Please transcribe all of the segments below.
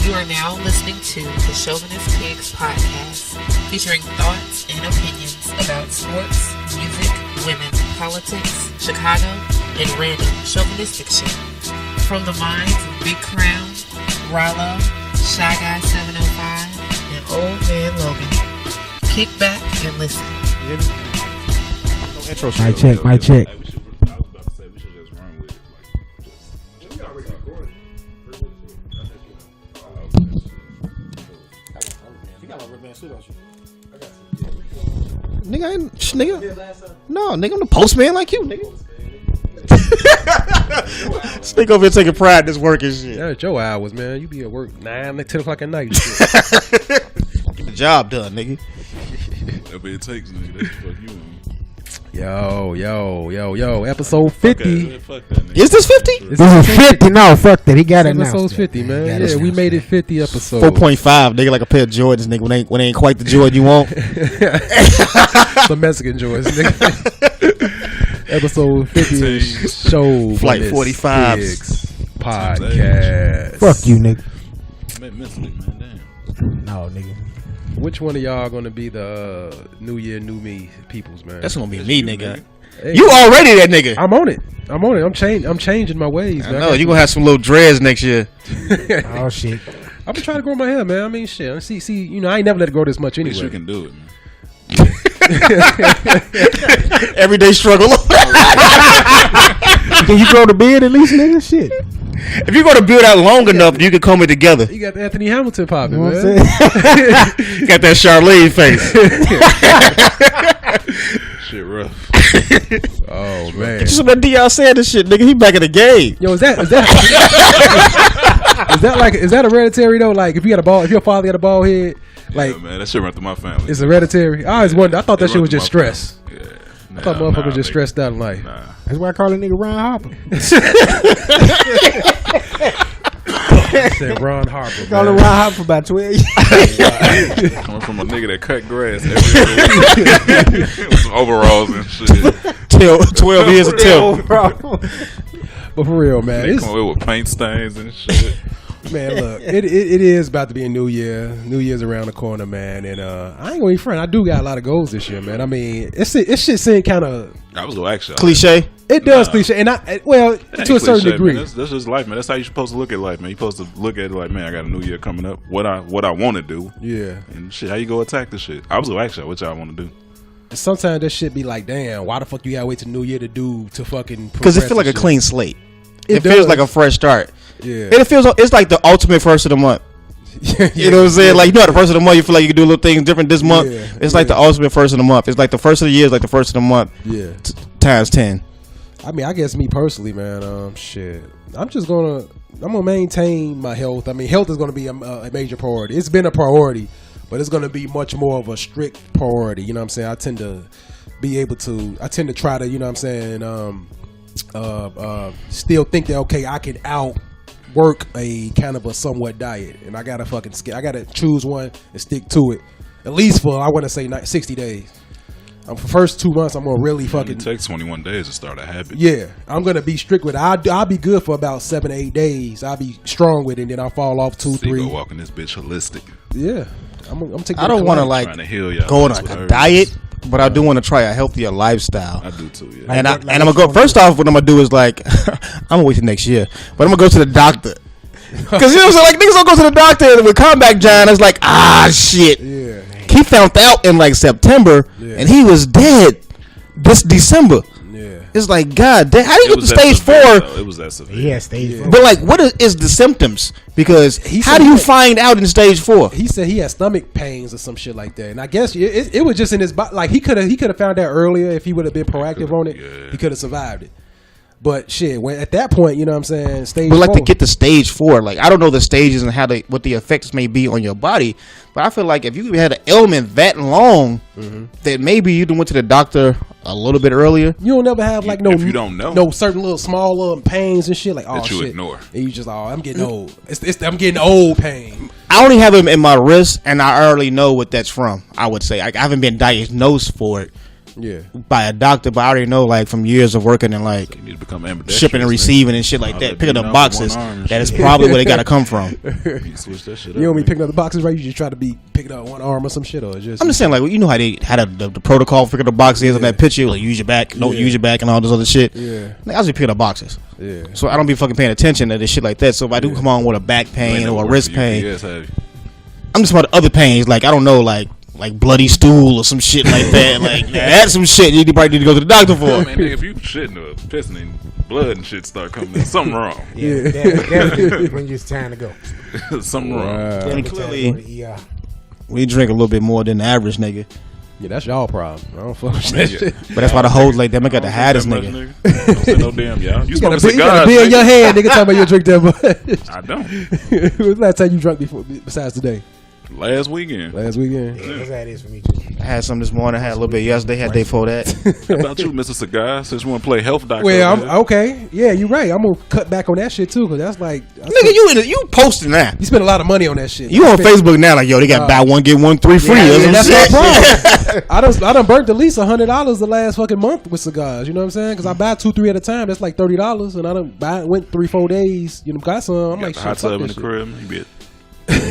You are now listening to the Shovanist Pigs podcast, featuring thoughts and opinions about sports, music, women, politics, Chicago, and random chauvinistic shit. From the minds of Big Crown, Rollo, Shy Guy 705, and Old Man Logan. Kick back and listen. My check. Nigga, no, nigga, I'm the postman like you, nigga. Stick over here taking pride in this work and shit. That's your hours, man. You be at work 9, 10 o'clock at night. Get the job done, nigga. That's what it takes, nigga. That's what you want. Yo, episode 50. Fuck that, nigga. Is this 50? This is 50. No, fuck that. He got it now. Episode 50, man. Yeah, we made it 50 episodes. 4.5, nigga, like a pair of Jordans, nigga. When they ain't quite the Jordan you want. Some Mexican joints, nigga. Episode 50 show. Flight 45 podcast. Fuck you, nigga. Man, mentally, man, damn. No, nigga. Which one of y'all gonna be the New Year, New Me peoples, man? That's gonna be me, nigga. Hey, you already that nigga. I'm on it. I'm changing my ways, man. I know you gonna have some little dreads next year. Oh shit. I've been trying to grow my hair, man. I mean, shit. See, you know, I ain't never let it grow this much anyway. You can do it, man. Everyday struggle. Can you grow the beard at least, nigga? Shit. If you go to build out long enough, you can comb it together. You got the Anthony Hamilton popping, You know what man. I'm saying? You got that Charlene face. Shit rough. Oh man. Just what D.R. said this shit, nigga. He back in the game. Yo, is that is that hereditary though? Like if your father had a bald head, like Yeah, man, that shit run through my family. it's hereditary. I always wondered. I thought that It shit run was through just my stress. family. Yeah. I thought motherfuckers was just nigga. stressed out in life. Nah. That's why I call that nigga Ron Harper. I said Ron Harper. Call him Man. Ron Harper for about 12 years. Coming from a nigga that cut grass every week. With some overalls and shit. 12 years of till. But for real, man, They it's, come away with paint stains and shit. man, look, it is about to be a new year. New Year's around the corner, man, and I ain't gonna be friend. I do got a lot of goals this year, man. I mean, it shit seem kind of I was gonna ask y'all. Cliche. it does Nah. cliche, and to a certain Cliche, degree. man. That's just life, man. That's how you're supposed to look at life, man. You're supposed to look at it like, man, I got a new year coming up. What I want to do, Yeah. and shit. How you go attack this shit? I was gonna ask y'all what y'all want to do. Sometimes that shit be like, damn, why the fuck you gotta wait till New Year to fucking? Because it progress feels like a and shit? clean slate. It does. feels like a fresh start. Yeah. It's like the ultimate first of the month. You know what I'm saying? Like, you know, the first of the month, you feel like you can do little things different this month. Yeah, It's like the ultimate first of the month. It's like the first of the year is like the first of the month Yeah. times 10. I mean, I guess me personally, man, shit. I'm gonna maintain my health. I mean, health is gonna be a major priority. It's been a priority, but it's gonna be much more of a strict priority. You know what I'm saying? I tend to try to, you know what I'm saying, still think that, okay, I can outwork a kind of a somewhat diet, and I gotta choose one and stick to it, at least for, I want to say 60 days. For the first 2 months, I'm gonna really fucking. It takes 21 days to start a habit. Yeah, I'm gonna be strict with it. I'll be good for about 7 to 8 days. I'll be strong with it, and then I'll fall off 2, So you 3. go walking this bitch holistic. Yeah, I'm taking. I don't want to like Trying to heal y'all. go on That's like what a herbs- diet, but I do want to try a healthier lifestyle. I do too. Yeah. And Like I'm gonna go. First off, what I'm gonna do is like, I'm gonna wait till next year, but I'm gonna go to the doctor. Cause you know what I'm saying? Like niggas don't go to the doctor with comeback John. It's like, shit. Yeah, He found out in like September, Yeah. and he was dead this December. yeah. It's like, God damn, how do you It get to was that stage severe, 4? though. It was that severe. Yeah, stage 4. But like, what is the symptoms? Because He how said do you that- find out in stage 4? He said he had stomach pains or some shit like that, and I guess it was just in his body. Like he could have found out earlier if he would have been proactive on it. Yeah. He could have survived it. But shit, when at that point, you know what I'm saying, stage. But like 4, to get to stage 4, like I don't know the stages and what the effects may be on your body, but I feel like if you had an ailment that long, that maybe you went to the doctor a little bit earlier. you don't never have like no. If you don't know. no certain little small little pains and shit like That you shit. ignore. And you just I'm getting old. I'm getting old pain. I only have them in my wrist, and I already know what that's from. I would say I haven't been diagnosed for it, by a doctor, but I already know like from years of working and like You need to become ambidextrous, shipping and receiving and shit like I'll that, let picking you up know boxes. for one arm and That is shit. probably where they got to come from. You switch that shit up. You don't be nigga. picking up the boxes, right? You just try to be picking up one arm or some shit, or just. I'm just saying, like, you know how they had the protocol for picking up boxes on that picture, like use your back, don't use your back, and all this other shit. Yeah. Like, I was just picking up boxes. Yeah. So I don't be fucking paying attention to this shit like that. So if I do come on with a back You pain ain't or a never wrist worked for pain, UPS, have you? I'm just about other pains. Like, I don't know, like bloody stool or some shit like that. Like, that's some shit you probably need to go to the doctor I for. mean, nigga, if you shitting or pissing and blood and shit start coming in, something wrong. Yeah, definitely when it's time to go. Something wrong. I mean, Definitely time to clearly, go to the ER. we drink a little bit more than the average nigga. Yeah, that's y'all problem. I don't fuck with that Yeah. shit. But that's why the hoes like them. I got the hottest That nigga. much, nigga. Don't say no damn y'all. You You got smoking a cigars, beer in your nigga. hand, nigga. Talking about you drink that much. I don't. When was the last time you drunk before, besides today? Last weekend. Last weekend. Yeah, that's how it is for me too. I had some this morning. I had a little bit yesterday. Had day before that. How about you, Mr. Cigar? Since you want to play health doctor. Well, over here. I'm okay. Yeah, you're right. I'm gonna cut back on that shit too, because that's like Nigga, you posting that? you spend a lot of money on that shit. You on Facebook now? Like, yo, they got buy one get one 3 free. Yeah, or some that's shit. my problem. I done burnt at least $100 the last fucking month with cigars. You know what I'm saying? Because I buy 2-3 at a time. That's like $30, and I done went 3-4 days. You know, got some. I'm Got like, the shit, hot fuck tub in this the shit. crib. You be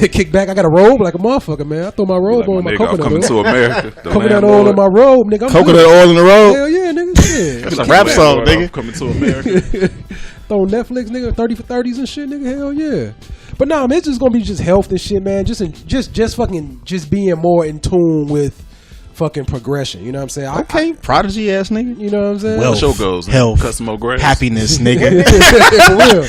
Kick back. I got a robe like a motherfucker, man. I throw my robe like, on my my nigga, I'm coconut coming to oil. America. The Coconut oil on my robe, nigga. I'm Coconut good. oil in the road. Hell yeah, nigga. Shit. It's a rap song, Landlord, nigga. I'm coming to America. Throw Netflix, nigga, 30 for 30s and shit, nigga. Hell yeah. But nah, man, it's just gonna be just health and shit, man. Just fucking being more in tune with fucking progression. You know what I'm saying? Okay, prodigy ass nigga. You know what I'm saying? Well, What show goes? Nigga? health, Cut some more grass. happiness, nigga. For real.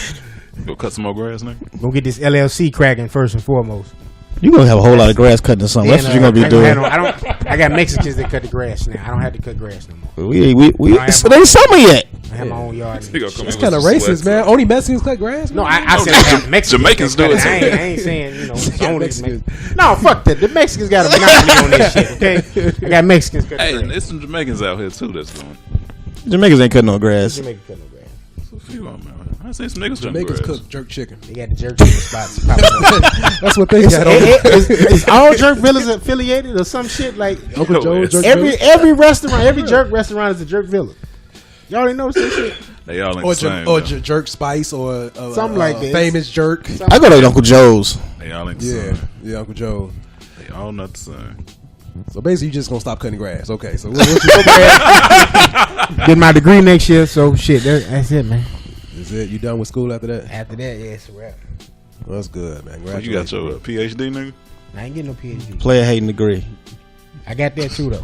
Go cut some more grass, nigga. Gonna get this LLC cracking first and foremost. You gonna have a whole lot of grass cutting or something. That's what you gonna be doing. I got Mexicans that cut the grass now. I don't have to cut grass no more. We I am- it ain't summer yet. I have my own yard. He gonna come That's in kind of with some racist, sweats man. on. Only Mexicans cut grass? No, man? I said I have Mexicans. Jamaicans that do cut it I too. ain't saying, you know, only Mexicans. Mexicans. No, fuck that. The Mexicans got a monopoly on this shit, okay? I got Mexicans cut Hey, the and grass. there's some Jamaicans out here too that's doing. Jamaicans ain't cutting no grass. Jamaica cut no grass. There's a few of them out here. I seen some niggas cutting Jamaicans grass. cook jerk chicken. They got the jerk chicken spots. That's what they got on Is all jerk villas affiliated or some shit like Uncle No, Joe it's- jerk every restaurant, every jerk restaurant is a jerk villa. Y'all already know that shit. They all ain't or the same. or though. jerk spice or Something like that. famous jerk. I go to Uncle Joe's. They all ain't the Yeah, same. yeah, Uncle Joe. They all not the same. So basically, you just gonna stop cutting grass. Okay, so what you Get my degree next year, so shit. That's it, man. is it? You done with school after that? After that, yeah, it's a wrap. Well, that's good, man. So you got Congratulations. your PhD, nigga? I ain't getting no PhD. Player hating degree. I got that too, though.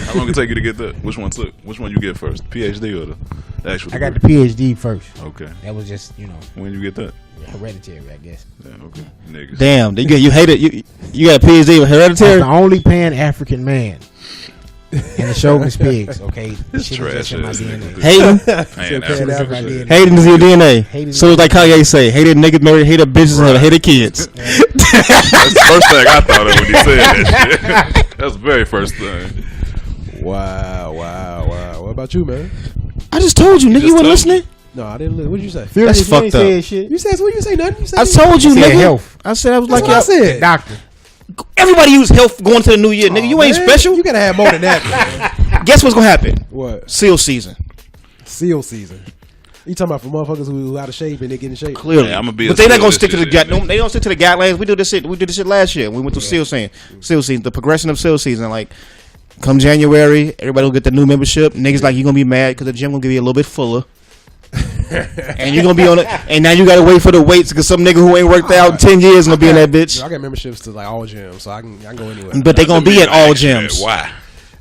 How long it take you to get that? Which one took? Which one you get first? PhD or the actual? I got the degree? PhD first. Okay. That was just, you know, When you get that? hereditary, I guess. Yeah. Okay. Niggas. Damn, you hate it. You got a PhD with I'm hereditary. the only Pan-African man in the Chauvinist pigs, okay? It's Shit is trash just in my ass DNA. nigga. Hating, Man, Pan that's African. shit. hating is your DNA. Hating So it's like Kanye say, hated niggas married, hated bitches, and hated kids. That's the first thing I thought of when you said that shit. That's the very first thing. Wow. What about you, man? I just told you, nigga, you weren't told me. listening. No, I didn't. What did you say? That's You fucked ain't up. said shit. You said what? You say nothing? You said I told you, Said nigga. health. I said I was That's like, what I yo, said. Doctor. everybody use health going to the new year, nigga. You ain't Man, special. You gotta have more than that, man. Guess what's gonna happen? What? Seal season. Seal season. You talking about for motherfuckers who out of shape and they get in shape? Clearly, Yeah, I'ma be but a they not seal gonna this stick to the shit, guide. They don't stick to the guidelines. We did this shit. We did this shit last year. We went through seal season, the progression of seal season. Like, come January, everybody will get the new membership. Niggas like you gonna be mad because the gym gonna give you a little bit fuller. And you're gonna be on it, and now you gotta wait for the weights because some nigga who ain't worked out in 10 years gonna be in that bitch. I got memberships to like all gyms, so I can go anywhere. But they gonna be at all gyms. Why?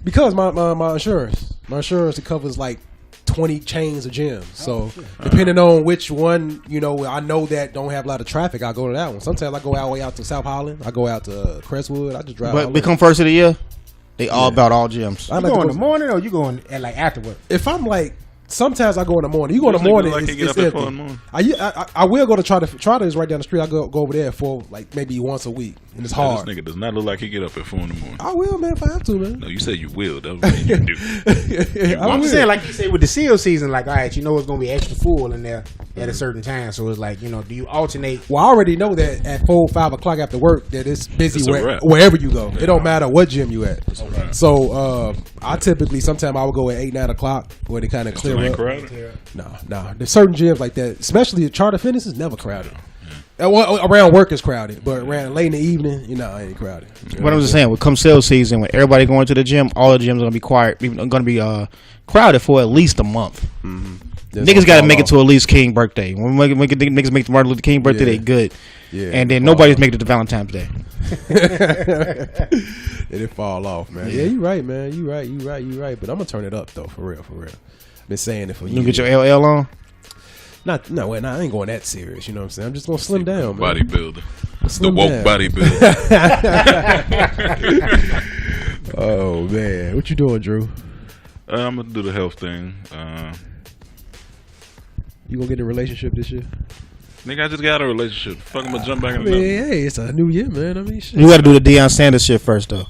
Because my insurance it covers like 20 chains of gyms. So depending on which one, you know, I know that don't have a lot of traffic, I go to that one. Sometimes I go all the way out to South Holland. I go out to Crestwood. I just drive. But all become first of the year, they all about all gyms. I You like go to in go- the morning or you going at like after work? if I'm like Sometimes I go in the morning. You go in the This nigga morning, like he get it's up at 4 empty. in the morning. I will go to Trotter is right down the street. I go over there for like maybe once a week, and it's hard. This nigga does not look like he get up at 4 in the morning. I will, man, if I have to, man. No, you said you will. That was what you do. I'm just saying, like you say with the seal season, like, all right, you know it's gonna be extra full in there at a certain time. So it's like, you know, do you alternate? Well, I already know that at 4, 5 o'clock after work that it's busy It's a wrap. wherever you go. It don't matter what gym you at. a wrap. So I typically sometimes I would go at 8, 9 o'clock where they kind of clear Still ain't up. crowded? Nah. There's certain gyms like that, especially the Charter Fitness is never crowded. Well, around work is crowded, but around late in the evening, it ain't crowded. What I'm just saying, when come sales season, when everybody going to the gym, all the gyms are gonna be quiet, gonna be crowded for at least a month. Niggas got to make it to at least King birthday. When niggas make the Martin Luther King birthday, they good. Yeah, and then nobody's making it to Valentine's Day. It fall off, man. Yeah, you right, man. You right. But I'm gonna turn it up though, for real. Been saying it for years. You get your LL on? No, I ain't going that serious. You know what I'm saying? I'm just gonna slim down, man. Bodybuilder. Slim The woke down. bodybuilder. Oh man, what you doing, Drew? I'm going to do the health thing. You gonna get in a relationship this year? Nigga, I just got a relationship. Fuck, I'm going to jump back I in mean, the hey, it's a new year, man. I mean, shit. You got to do the Deion Sanders shit first, though.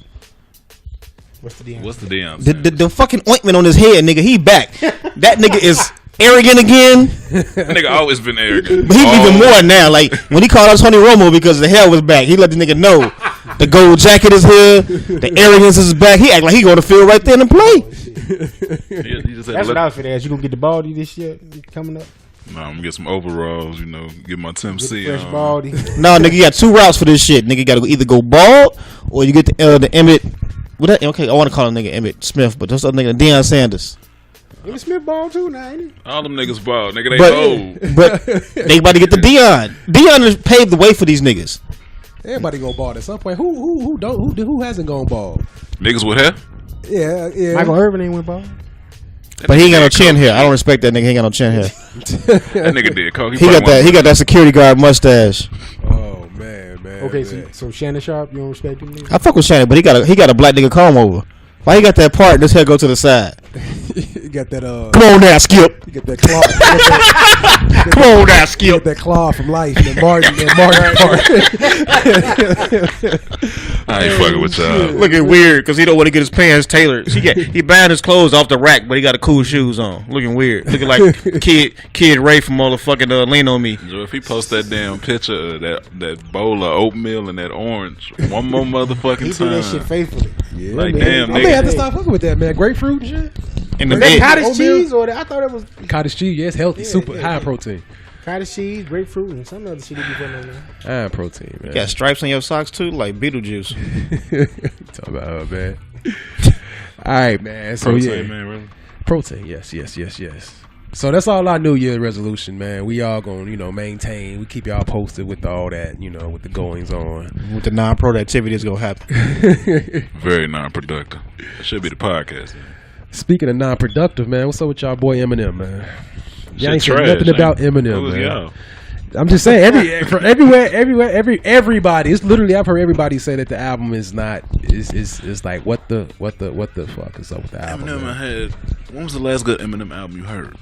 What's the deal? What's the Deion? The fucking ointment on his head, nigga. He back. That nigga is arrogant again. That nigga always been arrogant. But he even more now. Like when he called out Tony Romo because the hell was back, he let the nigga know the gold jacket is here, the arrogance is back. He act like he going to field right there and play. He just said, That's what I was finna ask. You gonna get the baldy this year coming up? Nah, I'm going to get some overalls, get my Tim Get C the fresh on. baldy. No, nigga, you got two routes for this shit. Nigga, got to either go bald or you get the Emmett. Okay, I want to call a nigga Emmett Smith, but that's other nigga Deion Sanders. Emmitt Smith bald too now, ain't he? All them niggas bald. Nigga, they old. But they about to get the Deion. Deion has paved the way for these niggas. Everybody go bald at some point. Who hasn't gone bald? Niggas with hair? Yeah. Michael Irvin ain't went bald. But he ain't got no chin hair. I don't respect that nigga. He ain't got no chin hair. That nigga did. Coke. He got that security guard mustache. Oh man. Okay, man. so Shannon Sharp, you don't respect him? Nigga? I fuck with Shannon, but he got a black nigga comb over. Why he got that part and his hair go to the side? You got that Come on now, Skip. You get that claw. Come on now, You Skip. get that claw from life. And Martin part. I ain't fucking with y'all. Looking weird because he don't want to get his pants tailored. He buying his clothes off the rack, but he got the cool shoes on. Looking weird. Looking like kid Ray from all the fucking Lean On Me. Joe, if he posts that damn picture of that bowl of oatmeal and that orange one more motherfucking He time. do that shit faithfully. Yeah, Like, man. damn, I may nigga. have to stop fucking with that, man. Grapefruit and shit. In the That bed. cottage Oatmeal? cheese, or I thought it was Cottage cheese, yeah, it's healthy, super yeah, high yeah. protein. cottage cheese, grapefruit, and some other shit they be putting on there. High protein, man. You got stripes on your socks too, like Beetlejuice. Talk about her, man. All right, man. So Protein, yeah, man, really. protein. Yes. So that's all our New Year resolution, man. We all gonna, maintain. We keep y'all posted with all that, with the goings on. With the non-productivity that's gonna happen. Very non-productive. It should be the podcast. Man. Speaking of non-productive, man, what's up with y'all boy Eminem, man? Y'all ain't Shit said trash, nothing about ain't it? Eminem, Who was man. y'all? I'm just saying, everybody. It's literally, I've heard everybody say that the album is not is like what the fuck is up with the album. Eminem, when was the last good Eminem album you heard?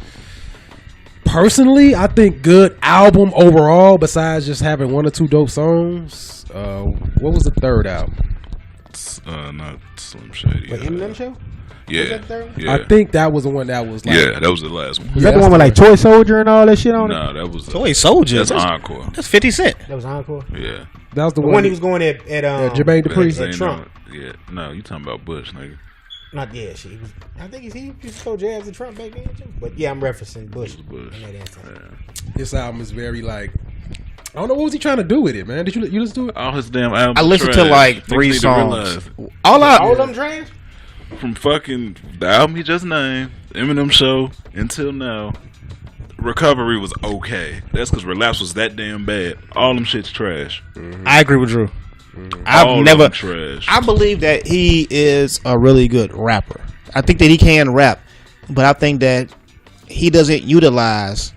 Personally, I think good album overall. Besides just having one or two dope songs, what was the third album? Not Slim Shady. Wait, Eminem show? Yeah, Was that the third one? yeah. I think that was the one that was like, Yeah, that was the last one. Was that the one with like Toy Soldier and all that shit on it? Nah, that was Toy Soldier. That's Encore. That's 50 Cent. That was Encore. Yeah. that was the The one. one he was going at Jermaine Dupri. That ain't Trump. no- Yeah, no, you talking about Bush, nigga. Not yeah, she was. I think he used to throw jabs at Trump back then too. But yeah, I'm referencing Bush. Bush. In that instance. Yeah. This album is very like, I don't know what was he trying to do with it, man. Did you listen to it? All his damn albums. I listened to trash. like Niggas 3 need to songs. realize. All All of them trash. From fucking the album he just named, Eminem Show, until now, Recovery was okay. That's because Relapse was that damn bad. All them shit's trash. I agree with Drew. All I've of never. them trash. I believe that he is a really good rapper. I think that he can rap, but I think that he doesn't utilize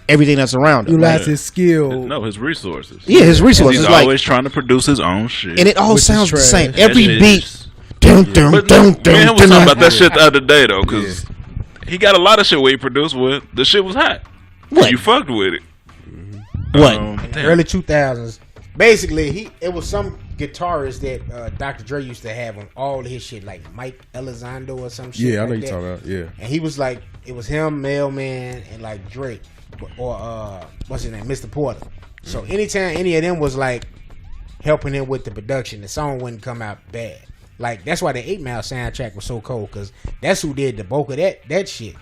everything that's around him. Utilize Like, his skill. No, his resources. yeah, his resources. He's Like, always trying to produce his own shit. and it all Which is sounds the trash. same. That Every shit beat. is- Dun, dun, But dun, man, dun, was talking dun. about that shit the other day though, because he got a lot of shit where he produced with. The shit was hot. What? You fucked with it. What? In the early 2000s. Basically, it was some guitarist that Dr. Dre used to have on all his shit, like Mike Elizondo or some shit. Yeah, I know like you're talking about. Yeah. And he was like, it was him, Mailman, and like Drake, or what's his name, Mr. Porter. So anytime any of them was like helping him with the production, the song wouldn't come out bad. Like that's why the 8 Mile soundtrack was so cold, because that's who did the bulk of that shit.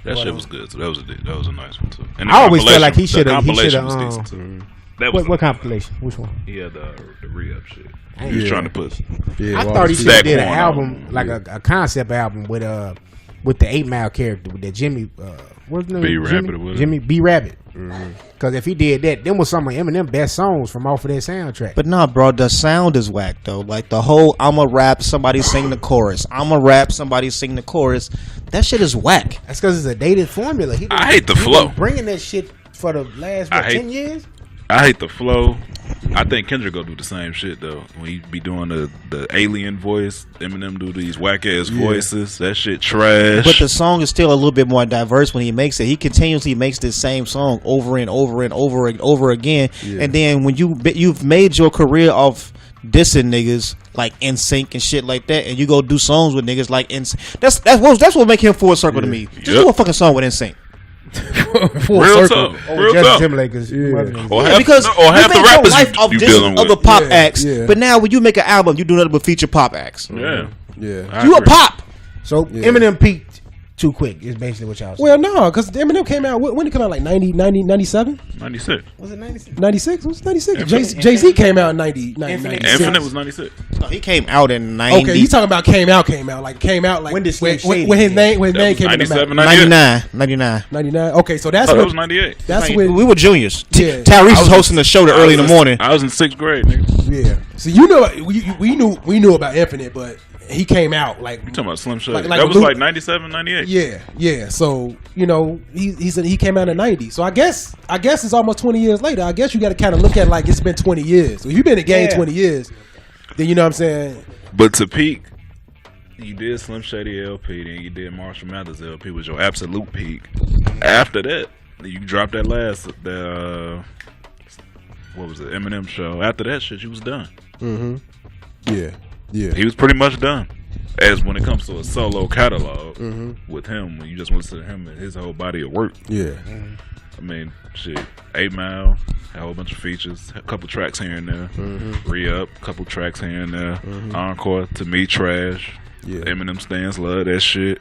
That shit was good. So that was a nice one too. And I always felt like he should have. was decent too. That was What compilation? Which one? He had the re-up shit. I He was trying to put. Yeah, I thought he should have Stack did an one album, on. like a concept album with the 8 Mile character, with that Jimmy, what's his name? B Rabbit or whatever. Jimmy B Rabbit. Because if he did that, them was some of Eminem best songs from off of that soundtrack. But nah, bro, the sound is whack though. Like the whole "I'ma rap, somebody sing the chorus. I'ma rap, somebody sing the chorus." That shit is whack. That's because it's a dated formula. I hate the flow. Bringing that shit for the last 10 years. I hate the flow. I think Kendrick gonna do the same shit though. When he be doing the alien voice, Eminem do these whack ass voices. That shit trash. But the song is still a little bit more diverse when he makes it. He continuously makes this same song over and over and over and over again. Yeah. And then when you've made your career off dissing niggas like NSYNC and shit like that, and you go do songs with niggas like NSYNC, that's what make him full circle to me. Just do a fucking song with NSYNC. Real talk. Justin Timberlake's Or half you the rappers life off you dissing dealing with. other pop acts, yeah. but now when you make an album, you do nothing but feature pop acts. Yeah. Yeah. You a pop. So Eminem peaked too quick is basically what y'all saying. Well, no, because Eminem came out, when did it come out? Like 97? 96. Was it 96? 96? It was 96. Infinite. Jay-Z came out in 96. Infinite was 96. No, he came out in 90. Okay, you talking about came out like When did Slim Shady when his came? name came in the 97, map. 99. 99. Okay, so that's Oh, that when was 98. that's Like, when we were juniors. Yeah. Tyrese was hosting the show early in the morning. I was in 6th grade, nigga. yeah. So you know we knew about Infinite, but he came out like You talking about Slim Shady? Like That was Luke- like 97, 98. yeah. So you know he came out in 90. So I guess it's almost 20 years later. I guess you got to kind of look at it like it's been 20 years. So if you've been in the game 20 years, then you know what I'm saying. But to peak, you did Slim Shady LP, then you did Marshall Mathers LP was your absolute peak. After that, you dropped that what was it, Eminem show. After that shit, you was done. Yeah. He was pretty much done. As when it comes to a solo catalog with him, when you just listen to him and his whole body of work. Yeah. I mean, shit, 8 Mile, a whole bunch of features, a couple tracks here and there, re-up, couple tracks here and there, Encore, to me, trash. Yeah. Eminem stands, love that shit.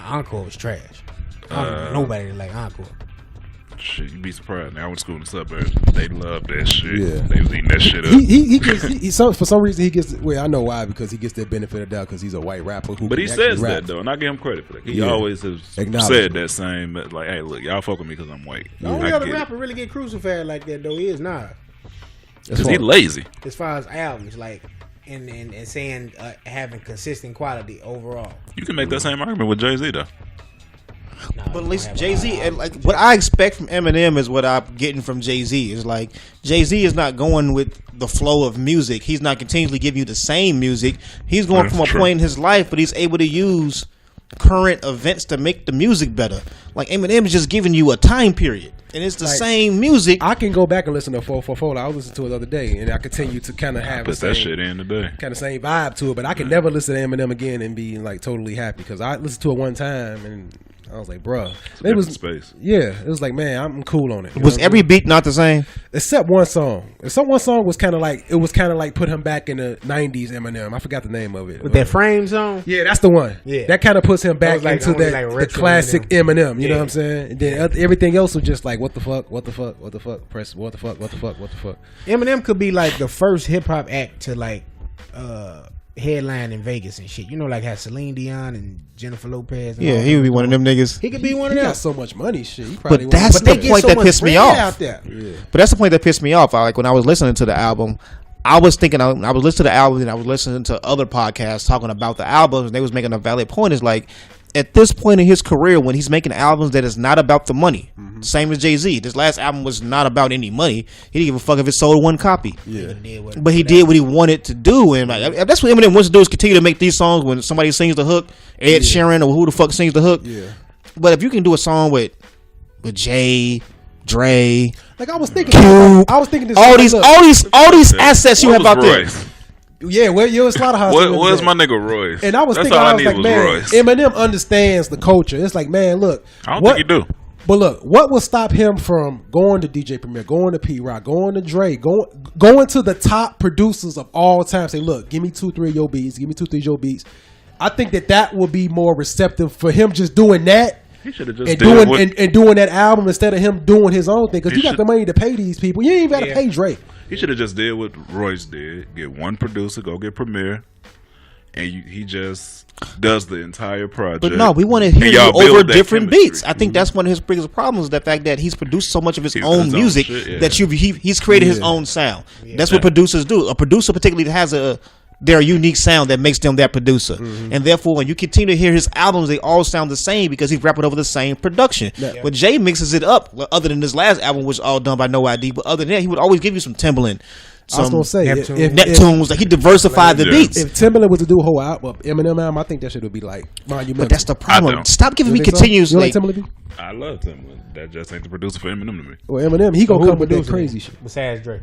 Encore was trash. I don't know nobody that like Encore. Shit, you'd be surprised. Now I went to school in the suburbs. They love that shit. Yeah. They was eating that shit up. For some reason he gets. Well, I know why, because he gets that benefit of doubt because he's a white rapper. Who But he can actually says rap. that though, and I give him credit for that. He Yeah. always has Acknowledge said it. that same, like, hey, look, y'all fuck with me because I'm white. The only I other get it. rapper really get crucified like that though is Nas. Because he lazy. As far as albums, like, and saying having consistent quality overall. You can make that same argument with Jay-Z though. But at least Jay-Z, like what I expect from Eminem is what I'm getting from Jay-Z. Is like Jay-Z is not going with the flow of music. He's not continually giving you the same music. He's going That's from a true. point in his life, but he's able to use current events to make the music better. Like Eminem is just giving you a time period, and it's the Like, same music. I can go back and listen to 444. I was listening to it the other day, and I continue to kind of have the Put that same, shit in today. kind of same vibe to it. But I can never listen to Eminem again and be like totally happy because I listened to it one time and I was like, bruh, it was space. Yeah, it was like, man, I'm cool on it. You Was know what every I mean? beat not the same? Except one song. Except one song was kind of like put him back in the '90s Eminem. I forgot the name of it. With that frame song? Yeah, that's the one. Yeah. That kind of puts him back was like- into almost that like the retro classic Eminem. You know Yeah. what I'm saying? And then everything else was just like, what the fuck, what the fuck, what the fuck, press, what the fuck, what the fuck, what the fuck. Eminem could be like the first hip hop act to like headline in Vegas and shit. You know, like how Celine Dion and Jennifer Lopez. And Yeah, all he would be one of them niggas. He could be one He of them. got so much money, shit. He probably But that's But they the get point so that much pissed me bread off. out there. But that's the point that pissed me off. Like when I was listening to the album, I was thinking I was listening to the album and I was listening to other podcasts talking about the albums, and they was making a valid point. Is like at this point in his career, when he's making albums that is not about the money, same as Jay-Z. This last album was not about any money. He didn't give a fuck if it sold one copy. Yeah. But he did what he wanted to do, and like that's what Eminem wants to do is continue to make these songs when somebody sings the hook, Ed Sheeran or who the fuck sings the hook. Yeah. But if you can do a song with Jay, Dre, Like I was thinking, Cube, this. all these assets you What have out was there. Royce? Yeah, where you're a slaughterhouse. Where's my nigga Royce? And I was That's thinking, all I I was need like, was man, Royce. Eminem understands the culture. It's like, man, look, I don't think he do. But look, what will stop him from going to DJ Premier, going to P Rock, going to Dre, going to the top producers of all time? Say, look, give me 2-3 of your beats, give me 2-3 of your beats. I think that would be more receptive for him just doing that. He should have just doing that album instead of him doing his own thing. Because you got the money to pay these people. You ain't even got to pay Dre. He should have just did what Royce did. Get one producer, go get Premier, and he just does the entire project. But no, we want to hear you over different beats. I think that's one of his biggest problems, the fact that he's produced so much of his own music that he's created his own sound. That's what producers do. A producer particularly has their unique sound that makes them that producer. And therefore, when you continue to hear his albums, they all sound the same because he's rapping over the same production. But Jay mixes it up, other than this last album, which was all done by No ID. But other than that, he would always give you some Timbaland. I was gonna say Neptunes, like he diversified the beats. If Timbaland was to do a whole album, Eminem album, I think that shit would be like monumental. But that's the problem. Stop giving me continues. You like Timbaland? I love Timbaland. That just ain't the producer for Eminem to me. Well, Eminem, he gonna come with that crazy shit. Besides Dre.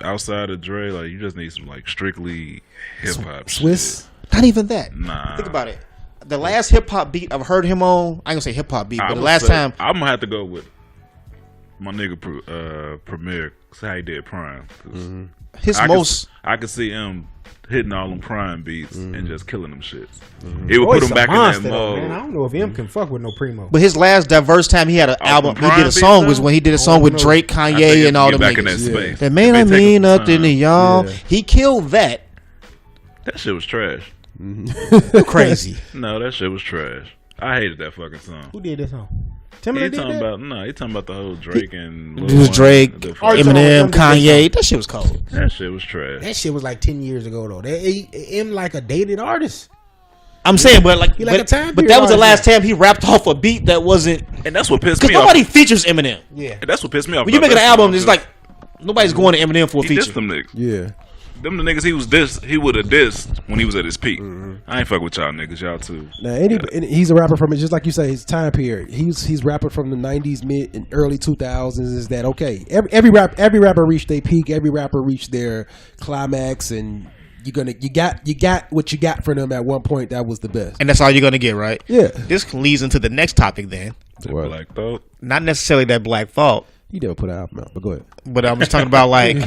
Outside of Dre, like you just need some like strictly hip hop. Swiss. Shit. Not even that. Nah. Think about it. The last hip hop beat I've heard him on, I ain't gonna say hip hop beat, but the last time I'm gonna have to go with my nigga Premier. See how he did Prime. I could see him hitting all them Prime beats and just killing them shits. It would put him back in that mode. Man, I don't know if M can fuck with no Primo. But his last diverse time he had an album, he did a song was when he did a song with Drake, Kanye, and all them back niggas. In that space. That man, I mean nothing to y'all. Yeah. He killed that. That shit was trash. Crazy. No, that shit was trash. I hated that fucking song. Who did this song? He talking about the whole Drake and Lil Wayne, Drake, Eminem, Kanye. That shit was cold. That shit was trash. That shit was like 10 years ago though. M like a dated artist. I'm saying, but but that was the last time he rapped off a beat that wasn't. And that's what pissed me off. Because nobody features Eminem. Yeah, and that's what pissed me off. When you make an album, it's like nobody's going to Eminem for a feature. Them niggas. Yeah. Them the niggas he would have dissed when he was at his peak. I ain't fuck with y'all niggas, y'all too. Now, he's a rapper from, just like you say, his time period. He's rapping from the 90s, mid and early 2000s. Is that okay? Every rapper reached their peak. Every rapper reached their climax, and you got what you got from them at one point. That was the best, and that's all you're gonna get, right? Yeah. This leads into the next topic then. Black Thought. Not necessarily that Black Thought. You never put an album out, but go ahead. But I'm just talking about like.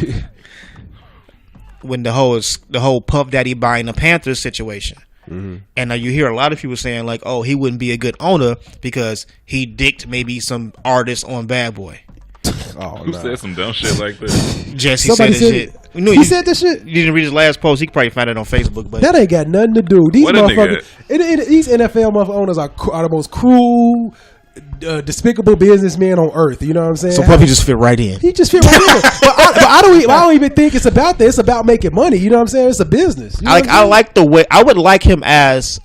When the whole Puff Daddy buying the Panthers situation, and now you hear a lot of people saying like, "Oh, he wouldn't be a good owner because he dicked maybe some artists on Bad Boy." Who said some dumb shit like that? Jesse said that shit. He said this shit. You didn't read his last post. He could probably find it on Facebook, but that ain't got nothing to do. These motherfuckers, these NFL motherfuckers owners are the most cruel, despicable businessmen on earth. You know what I'm saying? So Puffy just fit right in. He just fit right in. But I don't even think it's about that. It's about making money. You know what I'm saying? It's a business. You know I like the way I would like him as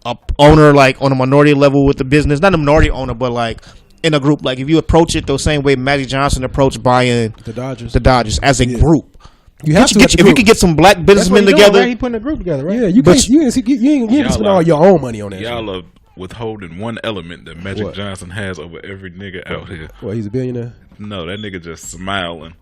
a owner, like on a minority level with the business. Not a minority owner, but like in a group. Like if you approach it the same way Magic Johnson approached buying the Dodgers as a group. You have to if you could get some black businessmen together. He putting a group together, right? Yeah, you ain't spend all your own money on that. Y'all are withholding one element that Magic Johnson has over every nigga out here. Well, he's a billionaire? No, that nigga just smiling.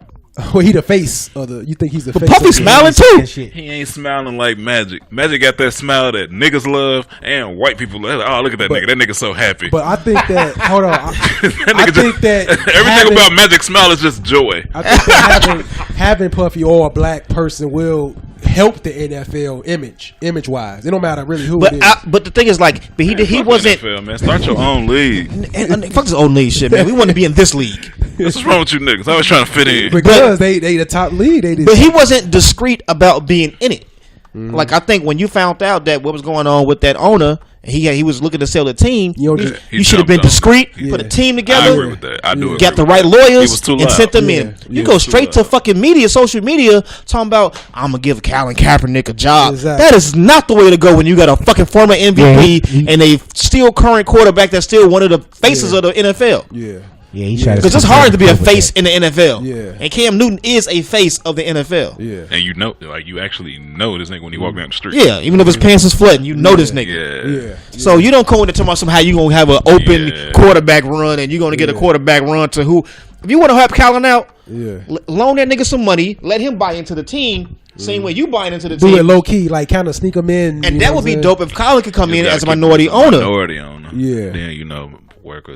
Well, he the face of the. You think he's the face? Puffy smiling too. He ain't smiling like Magic. Magic got that smile that niggas love and white people love. Oh, look at that nigga. That nigga's so happy. But I think that. Hold on. I think that everything about Magic smile is just joy. I think that having Puffy or a black person will help the NFL image wise. It don't matter really who it is. But the thing is, like, but he wasn't. NFL, man, start your own league. And fuck this old league shit, man. We want to be in this league. What's wrong with you niggas? I was trying to fit in because they the top league. But he wasn't discreet about being in it. Like I think when you found out that what was going on with that owner, he was looking to sell the team. You should have been discreet. Put a team together. I agree with that. I do. Got the right lawyers and sent them in. You go straight to fucking media, social media, talking about I'm gonna give Colin Kaepernick a job. Exactly. That is not the way to go when you got a fucking former MVP and a still current quarterback that's still one of the faces of the NFL. Yeah. Yeah, he tried to. Because it's hard to be a face in the NFL. Yeah. And Cam Newton is a face of the NFL. Yeah. And you actually know this nigga when you walk down the street. Yeah, even if his pants is flooding, you know this nigga. Yeah. So you don't go into talking about somehow you gonna have an open quarterback run and you're gonna get a quarterback run to who. If you want to help Colin out, loan that nigga some money, let him buy into the team. Same way you buying into the team. Do it low key, like kind of sneak him in. And that would be dope if Colin could come in as a minority owner. Yeah. Then work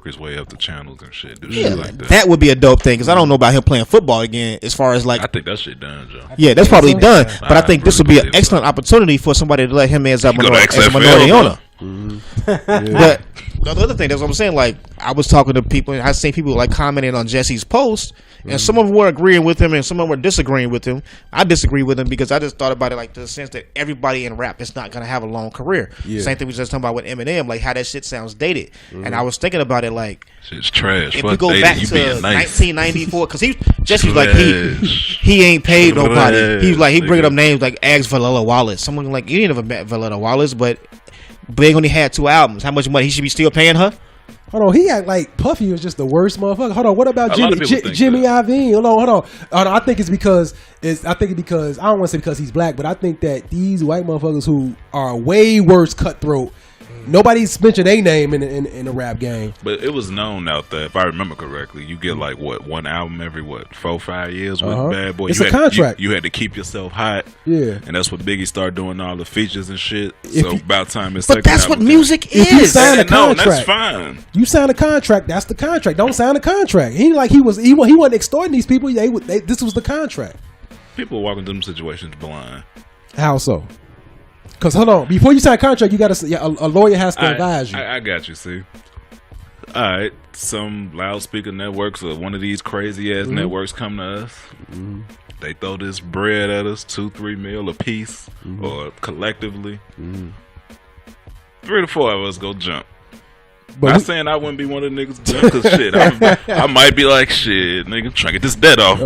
his way up the channels and shit. Do shit like that. That would be a dope thing because I don't know about him playing football again. As far as like, I think that shit done, Joe. Yeah, that's probably done. But I think this would be an excellent opportunity for somebody to let him in as a minority owner. But the other thing, that's what I'm saying. Like, I was talking to people, and I seen people like commenting on Jesse's post, and some of them were agreeing with him, and some of them were disagreeing with him. I disagree with him because I just thought about it like the sense that everybody in rap is not gonna have a long career. Same thing we just talking about with Eminem, like how that shit sounds dated. And I was thinking about it like, shit's trash. If we go back to 1994, because Jesse's like he ain't paid nobody. He's like he bringing up names like Ask Valetta Wallace. Someone like you ain't never met Valetta Wallace, but Big only had 2 albums. How much money he should be still paying her? Hold on, he act like Puffy was just the worst motherfucker. Hold on, what about Jimmy Iovine? Hold on. I think it's because I don't want to say because he's black, but I think that these white motherfuckers who are way worse cutthroat. Nobody's mentioned a name in the rap game. But it was known out there, if I remember correctly, you get like one album every 4-5 years with Bad Boy. It's a contract. You had to keep yourself hot. Yeah, and that's what Biggie started doing all the features and shit. So about time it's. But that's what music is. If you sign a contract, that's fine. You sign a contract. That's the contract. Don't sign a contract. He wasn't extorting these people. This was the contract. People are walking through them situations blind. How so? Because hold on, before you sign a contract, you got to a lawyer has to advise you. I got you. See, all right. Some loudspeaker networks or one of these crazy ass networks come to us. They throw this bread at us, 2-3 mil a piece, or collectively. 3 to 4 of us go jump. But not saying I wouldn't be one of the niggas jump because shit, I might be like shit, nigga, trying to get this debt off.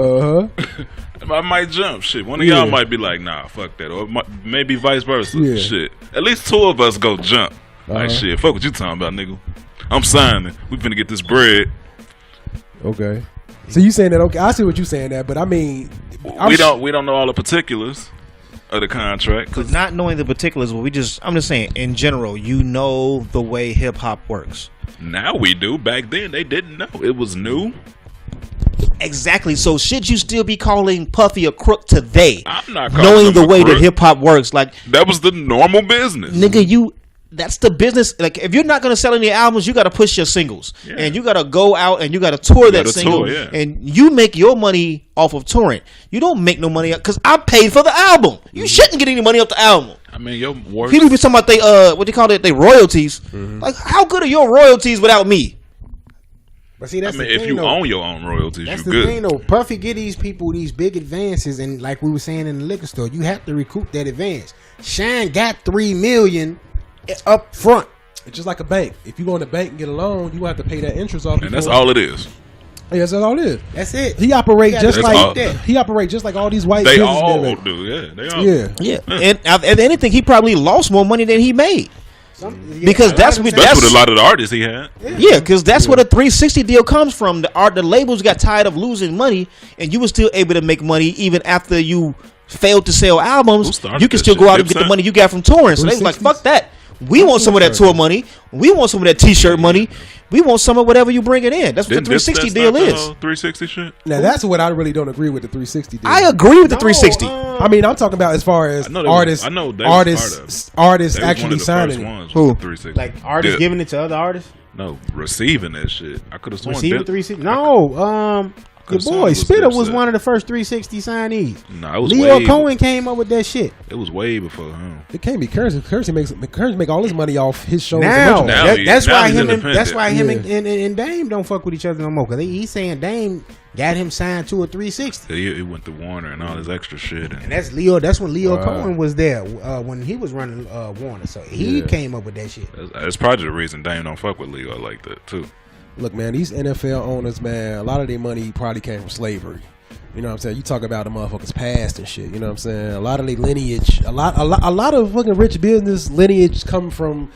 I might jump. Shit, one of y'all might be like, nah, fuck that, or maybe vice versa. Shit, at least 2 of us go jump. Like shit, fuck what you talking about, nigga. I'm signing. We finna get this bread. Okay. So you saying that? Okay, I see what you saying that, but I mean, we don't know all the particulars of the contract. Because not knowing the particulars, I'm just saying in general, you know the way hip hop works. Now we do. Back then they didn't know. It was new. Exactly. So should you still be calling Puffy a crook today? I'm not calling knowing him the a way crook. that hip hop works. Like that was the normal business, nigga. That's the business. Like if you're not gonna sell any albums, you gotta push your singles, and you gotta go out and you gotta tour that single, and you make your money off of touring. You don't make no money because I paid for the album. You shouldn't get any money off the album. I mean, your work. People be talking about what they call it, they royalties. Like how good are your royalties without me? But see, that's if you own your own royalties, that's you the good. thing, though. Puffy get these people these big advances, and like we were saying in the liquor store, you have to recoup that advance. Shine got $3 million up front. It's just like a bank. If you go in the bank and get a loan, you have to pay that interest off. And that's all it is. Yes, that's all it is. That's it. He operates just like all these white. They all do. Yeah, they all. Yeah. And if anything, he probably lost more money than he made. Because that's what a lot of the artists he had. Yeah, because that's where the 360 deal comes from. The labels got tired of losing money, and you were still able to make money even after you failed to sell albums. You can still go out and get the money you got from touring. So they was like, "Fuck that. We want some of that tour money. We want some of that T-shirt money. We want some of whatever you bring it in." That's what the 360 deal is. 360 shit. Now that's what I really don't agree with the 360 deal. I agree with the 360. I mean, I'm talking about as far as artists actually signing. Who? Like artists giving it to other artists? No, receiving that shit. I could have sworn. Receiving 360? No, your boy Spitter was one of the first 360 signees. No, it was Leo Cohen came up with that shit. It was way before him. It can't be Currency. Currency make all his money off his shows. That's why him and Dame don't fuck with each other no more. Cause he's saying Dame got him signed to a 360. He went to Warner and all his extra shit. And that's Leo. That's when Leo Cohen was there when he was running Warner. So he came up with that shit. That's probably the reason Dame don't fuck with Leo like that too. Look, man, these NFL owners, man, a lot of their money probably came from slavery. You know what I'm saying? You talk about the motherfuckers past and shit. You know what I'm saying? A lot of their lineage, a lot of fucking rich business lineage come from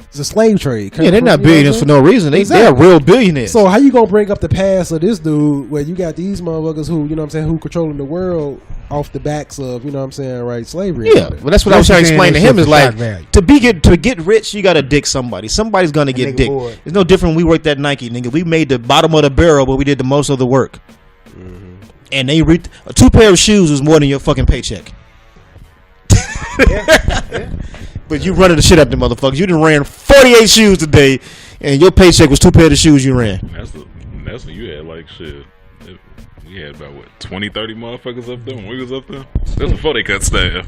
It's a slave trade. Yeah, they're not billionaires for no reason. They're real billionaires. So how you gonna bring up the past of this dude where you got these motherfuckers who, you know what I'm saying, who controlling the world off the backs of, you know what I'm saying, right, slavery? Yeah, but that's what I was trying to explain to him is like, to get rich, you gotta dick somebody. Somebody's gonna get dick. It's no different when we worked at Nike, nigga. We made the bottom of the barrel, but we did the most of the work. Mm-hmm. And they 2 pair of shoes was more than your fucking paycheck. Yeah. But you running the shit up the motherfuckers. You done ran 48 shoes today, and your paycheck was 2 pairs of shoes you ran. That's when you had like shit. We had about 20, 30 motherfuckers up there when we was up there. That's before they cut staff.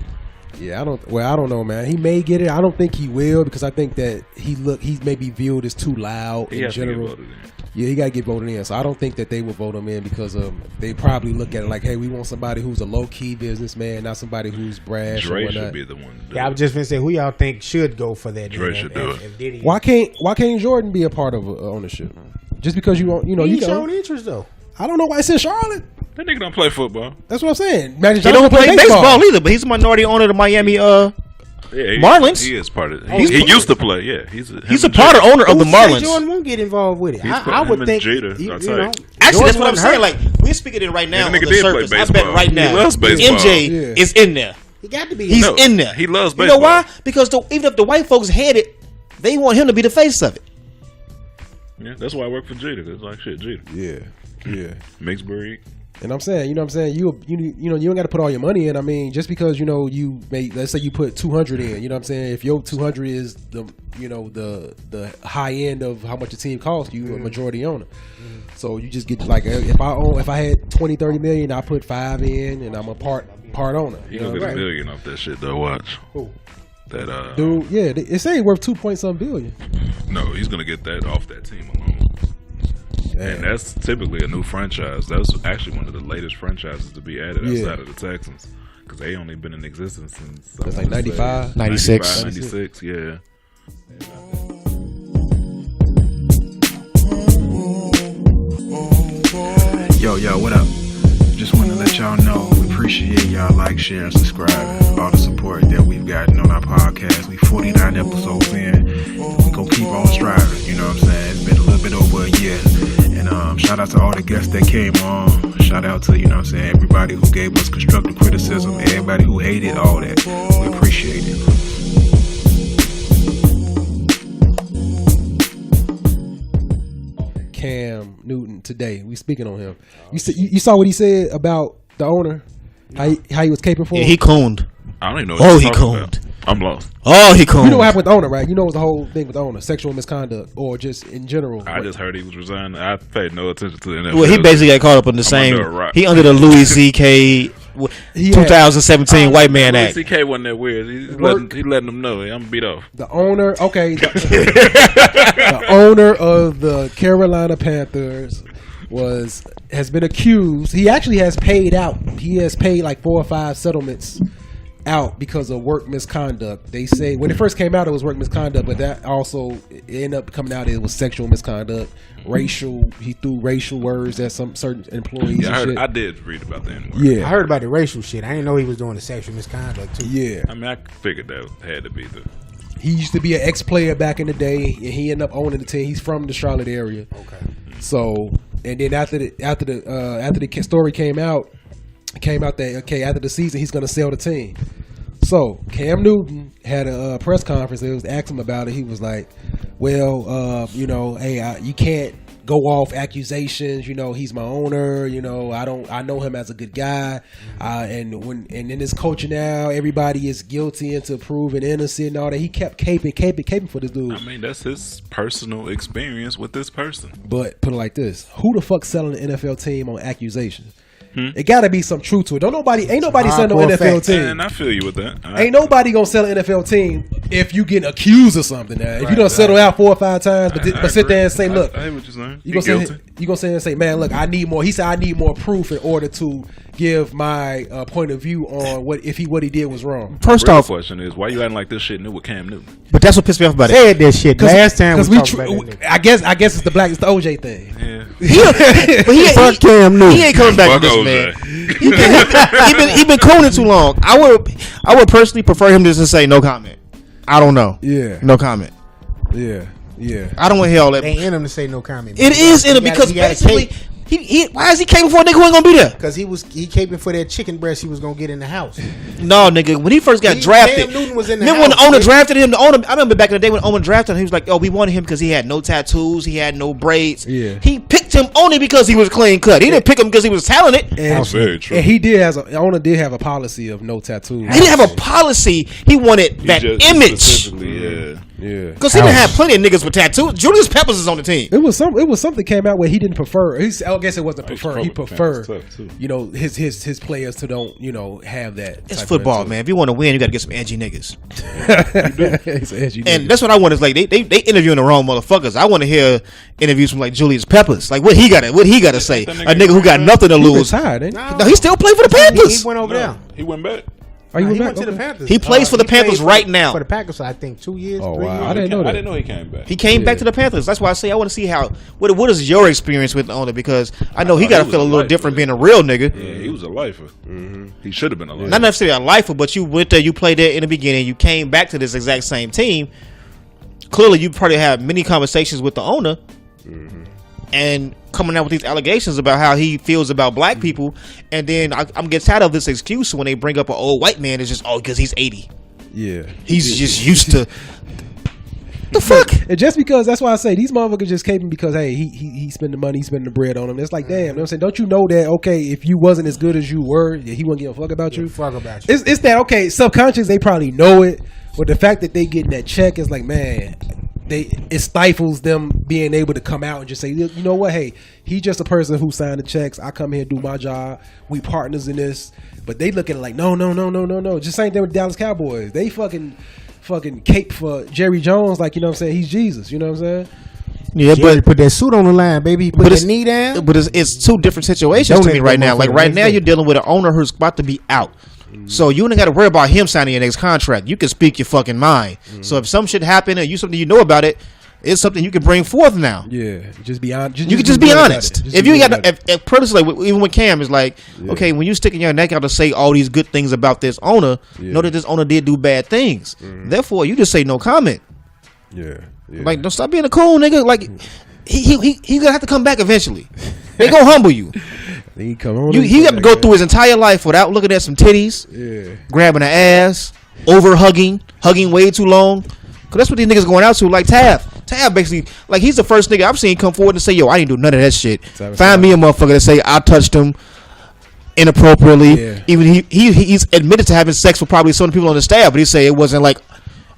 Yeah, I don't know, man. He may get it. I don't think he will because I think that he may be viewed as too loud in general. Yeah, he got to get voted in. So I don't think that they will vote him in because they probably look at it like, hey, we want somebody who's a low key businessman, not somebody who's brash. Dre should be the one. To do I was just gonna say, who y'all think should go for that? Dre should do it. Why can't Jordan be a part of ownership? Just because you showing interest though. I don't know why it's in Charlotte. That nigga don't play football. That's what I'm saying. Magic He don't play baseball either, but he's a minority owner of the Miami Marlins. He is part of it. He used to play, yeah. He's a part of owner of the Marlins. Jordan won't get involved with it. I would think. Actually, that's what I'm saying. Like, we're speaking it right now on the surface. I bet right now MJ is in there. He got to be. He's in there. He loves baseball. You know why? Because even if the white folks had it, they want him to be the face of it. Yeah, that's why I work for Jeter. It's like shit, Jeter. Yeah. Mixed breed. And I'm saying, you don't got to put all your money in. I mean, just because you let's say you put 200 in, you know what I'm saying. If your 200 is the high end of how much the team costs, you a majority owner. So you just get like if I had 20, 30 million, I put 5 in, and I'm a part owner. You gonna get $1 billion off that shit though. Watch. Who? That dude, yeah, they say he's worth 2-point-something billion. No, he's gonna get that off that team alone. And that's typically a new franchise. That's actually one of the latest franchises to be added outside of the Texans. Because they only been in existence since... That's like 95? 96, yeah. Yo, what up? Just want to let y'all know we appreciate y'all like, share, and subscribe. All the support that we've gotten on our podcast. We 49 episodes in. We gonna keep on striving, you know what I'm saying? It's been a little bit over a year. And shout out to all the guests that came on. Shout out to, you know what I'm saying, everybody who gave us constructive criticism, everybody who hated, all that. We appreciate it. Cam Newton today. We speaking on him. You saw what he said about the owner? How he was caping for him? Yeah, he cooned. I don't even know what he cooned. I'm lost. Oh, he cooned. You know what happened with the owner, right? You know the whole thing with the owner, sexual misconduct, or just in general. I just heard he was resigning. I paid no attention to it. Well, he basically got caught up in the same. He under the Louis C.K. 2017 White Man Act. Louis C.K. wasn't that weird. He letting them know I'm beat off. The owner, okay. The owner of the Carolina Panthers has been accused. He actually has paid out. He has paid like 4 or 5 settlements out because of work misconduct. They say when it first came out it was work misconduct, but that also ended up coming out it was sexual misconduct, racial. He threw racial words at some certain employees. Yeah, and I did read about that. Yeah, I heard about the racial shit. I didn't know he was doing the sexual misconduct too. Yeah, I mean, I figured that had to be the. He used to be an ex-player back in the day, and he ended up owning the team. He's from the Charlotte area. Okay. So, and then after the story came out that after the season he's going to sell the team. So Cam Newton had a press conference. They was asking him about it. He was like, "Well, hey, you can't go off accusations. He's my owner. I know him as a good guy. And in his coaching now, everybody is guilty until proven innocent and all that. He kept caping for this dude. I mean, that's his personal experience with this person. But put it like this: who the fuck selling an NFL team on accusations? It gotta be some truth to it. Ain't nobody selling no NFL team. And I feel you with that. Ain't nobody gonna sell an NFL team if you getting accused of something. Now, if you don't settle out 4 or 5 times, but sit there and say, "Look, I hear what you're saying. You gonna say and say, man, look, I need more." He said, "I need more proof in order to give my point of view on what he did was wrong." First off, question is why you acting like this shit new with Cam Newton? But that's what pissed me off about it. Said that shit last time I guess it's the OJ thing. Yeah. Fuck Cam Newton. He ain't coming back to this, man. He been cooning too long. I would personally prefer him just to say no comment. I don't know. Yeah. No comment. Yeah. I don't want to hear all that. It ain't in him to say no comment. It is in him because basically, why is he caping for a nigga who ain't gonna be there? Because he caping for that chicken breast he was gonna get in the house. No, nigga, when he first got drafted, Cam Newton was in the remember house, when the owner drafted him? I remember back in the day when the owner drafted him, he was like, "Oh, we wanted him because he had no tattoos, he had no braids." Yeah. He picked him only because he was clean cut. He didn't pick him because he was talented. That's very true. And he did the owner did have a policy of no tattoos. He didn't have a policy. He wanted that image. Yeah. Because he didn't have plenty of niggas with tattoos. Julius Peppers is on the team. It was something came out where he didn't prefer. I guess it wasn't prefer. He preferred, his players to don't, have that. It's football, man. If you want to win, you got to get some edgy niggas. Edgy and nigga. that's what I want. Is like they interviewing the wrong motherfuckers. I want to hear interviews from like Julius Peppers. Like what he got to say. A nigga who got nothing to lose. Retired, ain't he? No, he still played for the Panthers. He went over there. He went back. He went to the Panthers. He plays for the Panthers right now. For the Packers, I think 2 years. Oh 3 wow, years. I didn't know that. I didn't know he came back. He came back to the Panthers. That's why I say I want to see what is your experience with the owner, because I know he got to feel a little different being a real nigga. Yeah, he was a lifer. He should have been a lifer. Not necessarily a lifer, but you went there, you played there in the beginning, you came back to this exact same team. Clearly, you probably have many conversations with the owner, and coming out with these allegations about how he feels about black people, and then I'm getting tired of this excuse when they bring up an old white man. It's just because he's 80. Yeah, he's just used to the fuck. And just because that's why I say these motherfuckers just caping because hey he spent the money, he spent the bread on him. It's like damn, you know what I'm saying? Don't you know that if you wasn't as good as you were, he wouldn't give a fuck about you. Fuck about you. It's that subconscious they probably know it, but the fact that they getting that check is like man. It stifles them being able to come out and just say, you know what, hey, he's just a person who signed the checks. I come here and do my job. We partners in this. But they look at it like, no. Just same thing with the Dallas Cowboys. They fucking cape for Jerry Jones like, you know what I'm saying, he's Jesus. You know what I'm saying? Yeah, but put that suit on the line, baby. Put that knee down. But it's two different situations to me right now. Like right now, you're dealing with an owner who's about to be out. So you ain't got to worry about him signing your next contract. You can speak your fucking mind. So if some shit happen and something you know about it, it's something you can bring forth now. Yeah, just be honest. You can just be honest. If you got, if personally, even with Cam, it's like, okay, when you sticking your neck out to say all these good things about this owner, know that this owner did do bad things. Therefore, you just say no comment. Yeah. Like, don't stop being a cool nigga. Like, he gonna have to come back eventually. They gonna humble you. He come on. He got to go through his entire life without looking at some titties, grabbing an ass, over hugging way too long. Cause that's what these niggas going out to. Like Tav basically, like he's the first nigga I've seen come forward and say, "Yo, I didn't do none of that shit." Find me a motherfucker to say I touched him inappropriately. Yeah. Even he's admitted to having sex with probably some people on the staff, but he say it wasn't like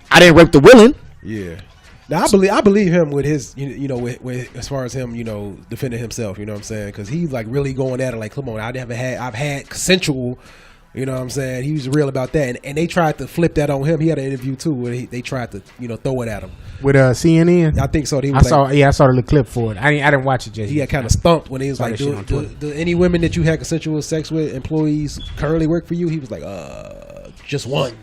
I didn't rape the willing. Yeah. Now I believe him with his with as far as him defending himself, you know what I'm saying, because he's like really going at it like come on, I've had consensual, you know what I'm saying, he was real about that, and they tried to flip that on him. He had an interview too where they tried to throw it at him with CNN. I think so. I saw the little clip for it. I didn't watch it yet. He got kind of stumped when he was like, do any women that you had consensual sex with employees currently work for you? He was like, just one.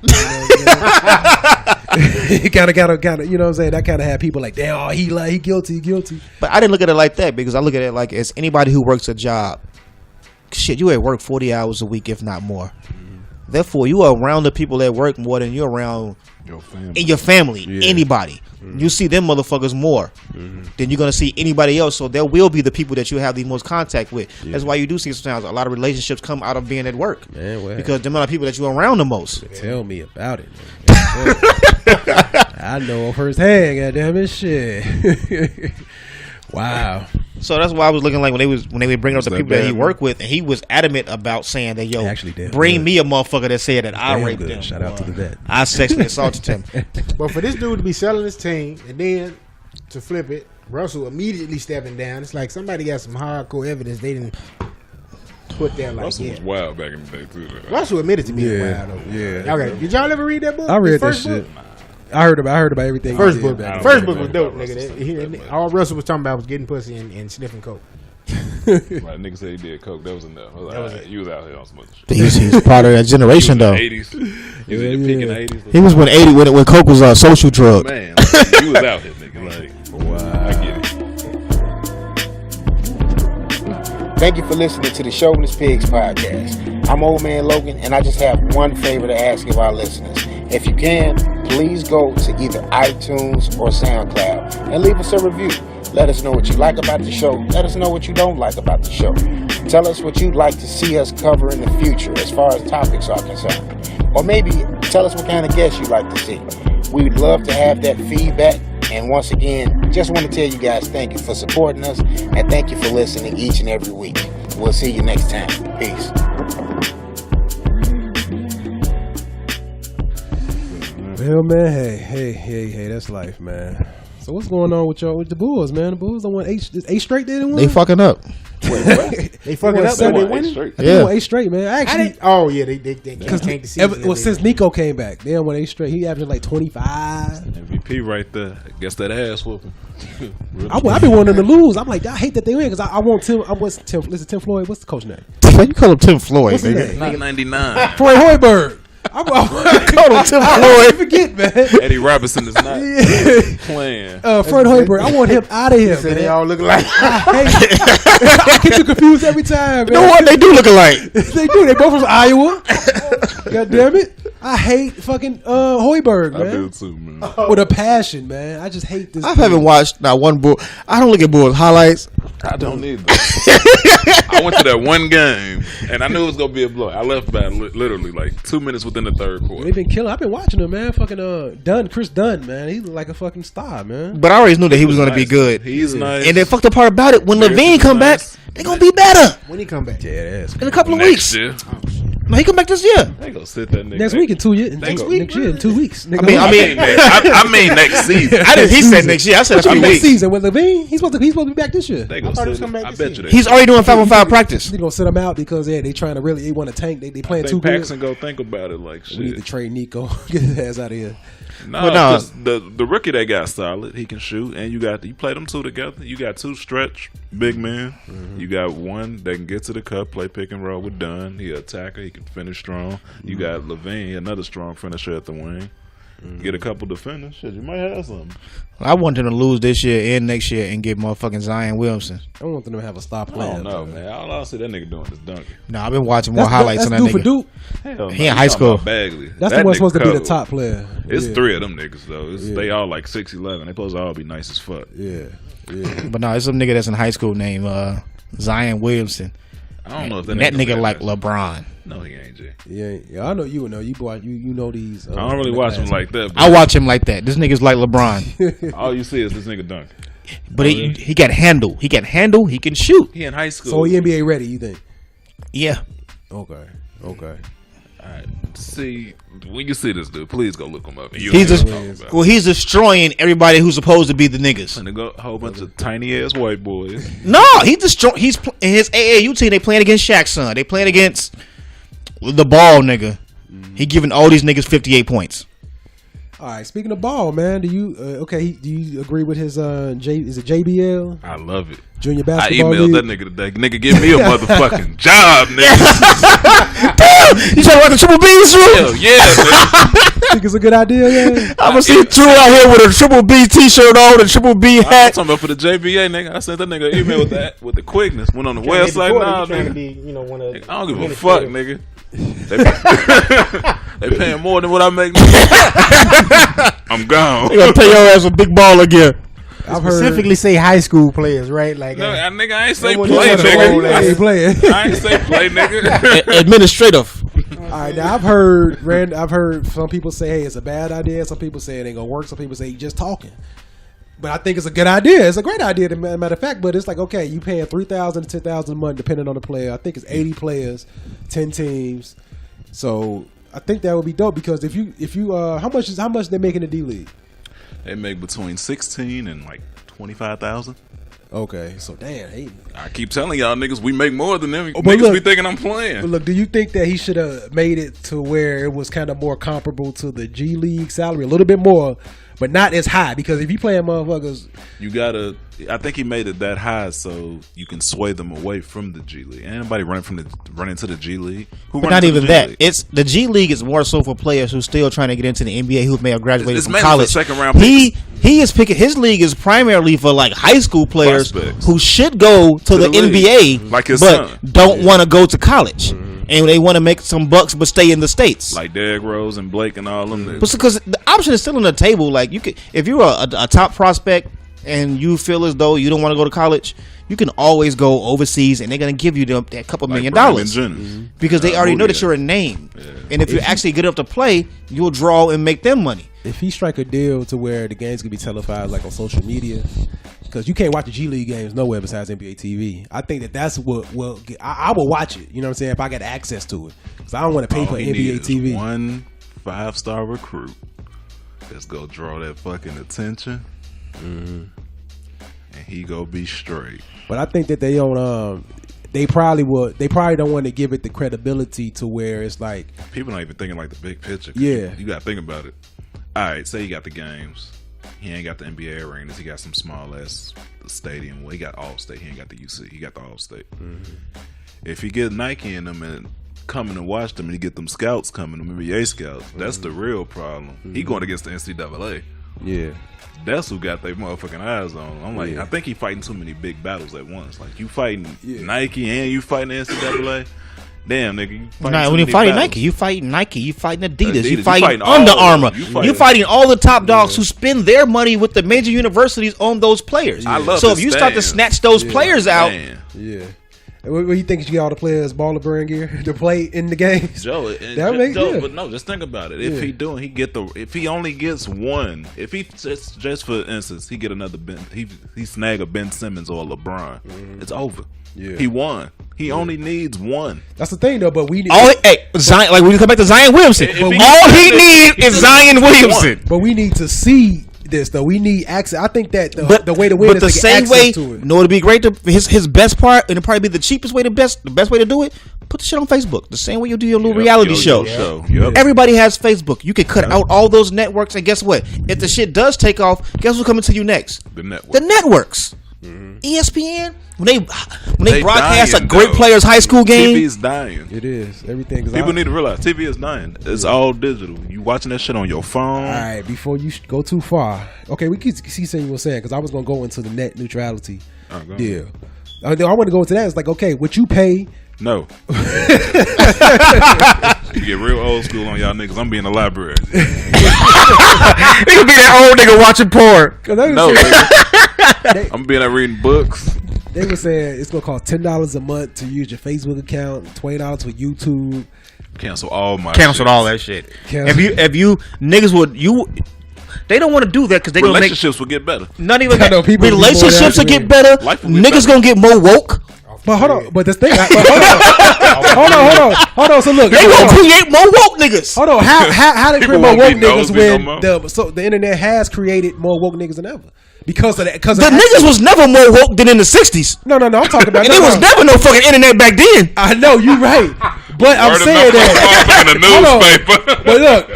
He kind of, you know what I'm saying? That kind of had people like, damn, he guilty. But I didn't look at it like that, because I look at it like as anybody who works a job. Shit, you at work 40 hours a week, if not more. Therefore, you are around the people that work more than you're around your family. Anybody. You see them motherfuckers more than you're gonna see anybody else. So there will be the people that you have the most contact with. That's why you do see sometimes a lot of relationships come out of being at work, because the amount of people that you're around the most. Tell me about it. I know firsthand. Goddamn it, shit. Wow. So that's why I was looking like when they were bringing up the people that he worked with, and he was adamant about saying that, yo, bring me a motherfucker that said that I raped them. Shout out to the vet. I sexually assaulted him. But for this dude to be selling his team and then to flip it, Russell immediately stepping down. It's like somebody got some hardcore evidence they didn't put there. Like Russell was wild back in the day too. Russell admitted to being wild. Yeah. Okay. Did y'all ever read that book? I read that shit. I heard about everything. First book was dope, nigga. All Russell was talking about was getting pussy and sniffing coke. Right, nigga said he did coke. That was enough. You was out here on some other shit. He's part of that generation though. He was in the peak in the 80s. He was when coke was a social drug. Man, like, he was out here, nigga. Like, wow, I get it. Thank you for listening to the Shovanist Pigs podcast. I'm Old Man Logan, and I just have one favor to ask of our listeners. If you can, please go to either iTunes or SoundCloud and leave us a review. Let us know what you like about the show. Let us know what you don't like about the show. Tell us what you'd like to see us cover in the future as far as topics are concerned. Or maybe tell us what kind of guests you'd like to see. We'd love to have that feedback. And once again, just want to tell you guys thank you for supporting us and thank you for listening each and every week. We'll see you next time. Peace. Well, man, hey, that's life, man. So what's going on with the Bulls, man? The Bulls don't won eight straight. They didn't win. They fucking up. Wait, what? They fucking up. They winning. They won 8 straight, man. Actually, they can't see. Well, since Nico came back, they won 8 straight. He averaged like 25. MVP right there. I guess that ass whooping. I've been wanting them to lose. I'm like, I hate that they win because I want Tim. Listen, Tim Floyd. What's the coach name? You call him Tim Floyd, What's his nigga. name? 99. Floyd Hoiberg. I called him Tim Floyd. I forget, man. Eddie Robinson is not playing. Fred Hoiberg. I want him out of here. So they all look like. I get you confused every time, man. You know what? They do look alike. They do. They both from Iowa. God damn it. I hate fucking Hoiberg, man. I do too, man. With a passion, man. I just hate this. I haven't watched not one Bull. I don't look at Bulls highlights. I don't either. I went to that one game, and I knew it was gonna be a blow. I left by literally like 2 minutes within the third quarter. They've been killing. I've been watching them, man. Fucking Chris Dunn, man. He look like a fucking star, man. But I always knew that he was going to be good. He's nice. And the fucked up part about it, when Levine come back, they going to be better. When he come back? Yeah, it is. In a couple of Next weeks. year. No, he come back this year. They gonna sit that nigga Next week in 2 years. Next Next year in 2 weeks. I mean, I mean next season. he said next year. I said a few next weeks. season with Levine. He's supposed to be back this year. They gonna thought he was sit coming him. back I this bet you year. they. He's already doing 5-on-5 practice. They're gonna sit him out because they trying to really want to tank. They playing too I think good. Paxson go think about it like We need to shit. trade Nico. Get his ass out of here. No, But no. 'cause the rookie they got solid. He can shoot, and you play them two together. You got 2 stretch big men. You got one that can get to the cup, play pick and roll with Dunn. He an attacker. He can finish strong. You got Levine, another strong finisher at the wing. Get a couple defenders. Shit, you might have something. I want them to lose this year and next year and get motherfucking Zion Williamson. I want them to have a star I player. don't know, man. All I see that nigga doing is dunking. No, I've been watching more highlights on that Duke for nigga. Duke. Hell He no, in high you talking school. about Bagley. That's That the one nigga supposed to be the cold. top player. It's Yeah. 3 of them niggas though. Yeah. They all like 6'11". They supposed to all be nice as fuck. Yeah. But no, it's some nigga that's in high school named Zion Williamson. I don't know if That that nigga bad. like LeBron. No, he ain't G. Yeah, I know you know. You know these. I don't really watch him like that. I watch him like that. This nigga's like LeBron. But all you see is this nigga dunking. But he got handle. He can handle. He can shoot. He in high school. So he NBA ready? You think? Yeah. Okay. Alright. See, when you see this dude, please go look him up. And He's he's destroying everybody who's supposed to be the niggas. and a whole bunch of tiny ass white boys. No, He's in his AAU team. They playing against Shaq's son. They playing against the ball nigga. He giving all these niggas 58 points. All right. Speaking of ball, man, do you do you agree with his is it JBL I love it. junior I basketball emailed league? that nigga today. Nigga, give me a motherfucking job, nigga. You trying to work a Triple B, Drew? Hell yeah, nigga. Think it's a good idea? Yeah. I'm gonna see Drew out here with a Triple B t-shirt on and Triple B I'm hat. talking about for the JBA, nigga. I sent that nigga an email with the quickness. Went on the website now, nigga. One of I don't give a fuck, nigga. They paying more than what I make. Nigga. I'm gone. They gonna pay your ass a big ball again. I've heard Specifically say high school players, right? Like No, nigga, I ain't say They play, want to know nigga. they ain't playing. I ain't say play, nigga. Administrative. All right, now I've heard some people say, hey, it's a bad idea. Some people say it ain't gonna work. Some people say you just talking. But I think it's a good idea. It's a great idea, as a matter of fact. But it's like, okay, you paying $3,000 to $10,000 a month, depending on the player. I think it's 80 players, 10 teams. So I think that would be dope because if you how much they make in the D League? They make between 16 and like 25,000. Okay, so damn. Hey. I keep telling y'all niggas we make more than them. But Niggas look- be thinking I'm playing. But look, do you think that he should have made it to where it was kind of more comparable to the G League salary, a little bit more, but not as high? Because if you playing motherfuckers, You gotta. I think he made it that high so you can sway them away from the G League. Ain't nobody running to the G League. Who But running not to the even G that. League? It's the G League is more so for players who still trying to get into the NBA who may have graduated It's from mainly for college. second-round He is picking his league is primarily for like high school players Prospects. who should go to the the league. NBA, Like his but son. don't want to go to college. And and they want to make some bucks but stay in the States. Like Derrick Rose and Blake and all them. But because the option is still on the table. Like you could, if you're a top prospect and you feel as though you don't want to go to college, you can always go overseas, and they're gonna give you that couple $1 million because they already know that you're a name. Yeah. And if you're actually good enough to play, you'll draw and make them money. If he strike a deal to where the games can be televised like on social media, because you can't watch the G League games nowhere besides NBA TV. I think that's what will get. I will watch it. You know what I'm saying? If I got access to it, because I don't want to pay for NBA TV. One 5-star recruit that's gonna draw that fucking attention, and he go be straight. But I think that they don't. They probably would. They probably don't want to give it the credibility to where it's like people not even thinking like the big picture. Yeah, you got to think about it. All right, say you got the games. He ain't got the NBA arenas. He got some small ass stadium. Well, he got All-State. He ain't got the UC. He got the All-State. If he get Nike in them and coming and watch them, and he get them scouts coming, them NBA scouts, that's the real problem. He going against the NCAA. Yeah. That's who got their motherfucking eyes on him. I'm like, I think he fighting too many big battles at once. Like, you fighting Nike and you fighting the NCAA. Damn, nigga. When you fighting Nike, you fighting Adidas, you fighting Under Armour, you fighting all the top dogs who spend their money with the major universities on those players. So if you start to snatch those players out, what do you think you get all the players baller brand gear to play in the games? But no, just think about it. If if he only gets one, if he just for instance, he get another he snag a Ben Simmons or a LeBron, it's over. Yeah. He won. He only needs one. That's the thing, though. But we need Zion. Like when you come back to Zion Williamson, all he needs is Zion Williamson. But we need to see this, though. We need access. I think that the way to win is the to get same access way. To it. No, it'd be great to his best part, and it'd probably be the cheapest way, the best way to do it. Put the shit on Facebook. The same way you do your little reality show. Everybody has Facebook. You can cut out all those networks, and guess what? If the shit does take off, guess what's coming to you next? The network. The networks. ESPN when they broadcast a great players high school game. TV is dying. It is everything. People need to realize TV is dying. It's all digital. You watching that shit on your phone. All right, before you go too far, okay, we can see what you were saying because I was gonna go into the net neutrality deal. I want to go into that. It's like, okay, what you pay? No. You get real old school on y'all niggas. I'm being in the library. You can be that old nigga watching porn. No, I'm being there reading books. They were saying it's gonna cost $10 a month to use your Facebook account, $20 for YouTube. Cancel all my. Canceled all that shit. If you niggas would They don't want to do that because they relationships will get better. Not even relationships will get better. Niggas gonna get more woke. But hold on, but this thing. Hold on. So look, they gonna create more woke niggas. Hold on, how they create more woke niggas when the internet has created more woke niggas than ever because of that? Because the niggas was never more woke than in the '60s. No, I'm talking about. And there was never no fucking internet back then. I know you're right, but I'm saying that. In the newspaper. But look,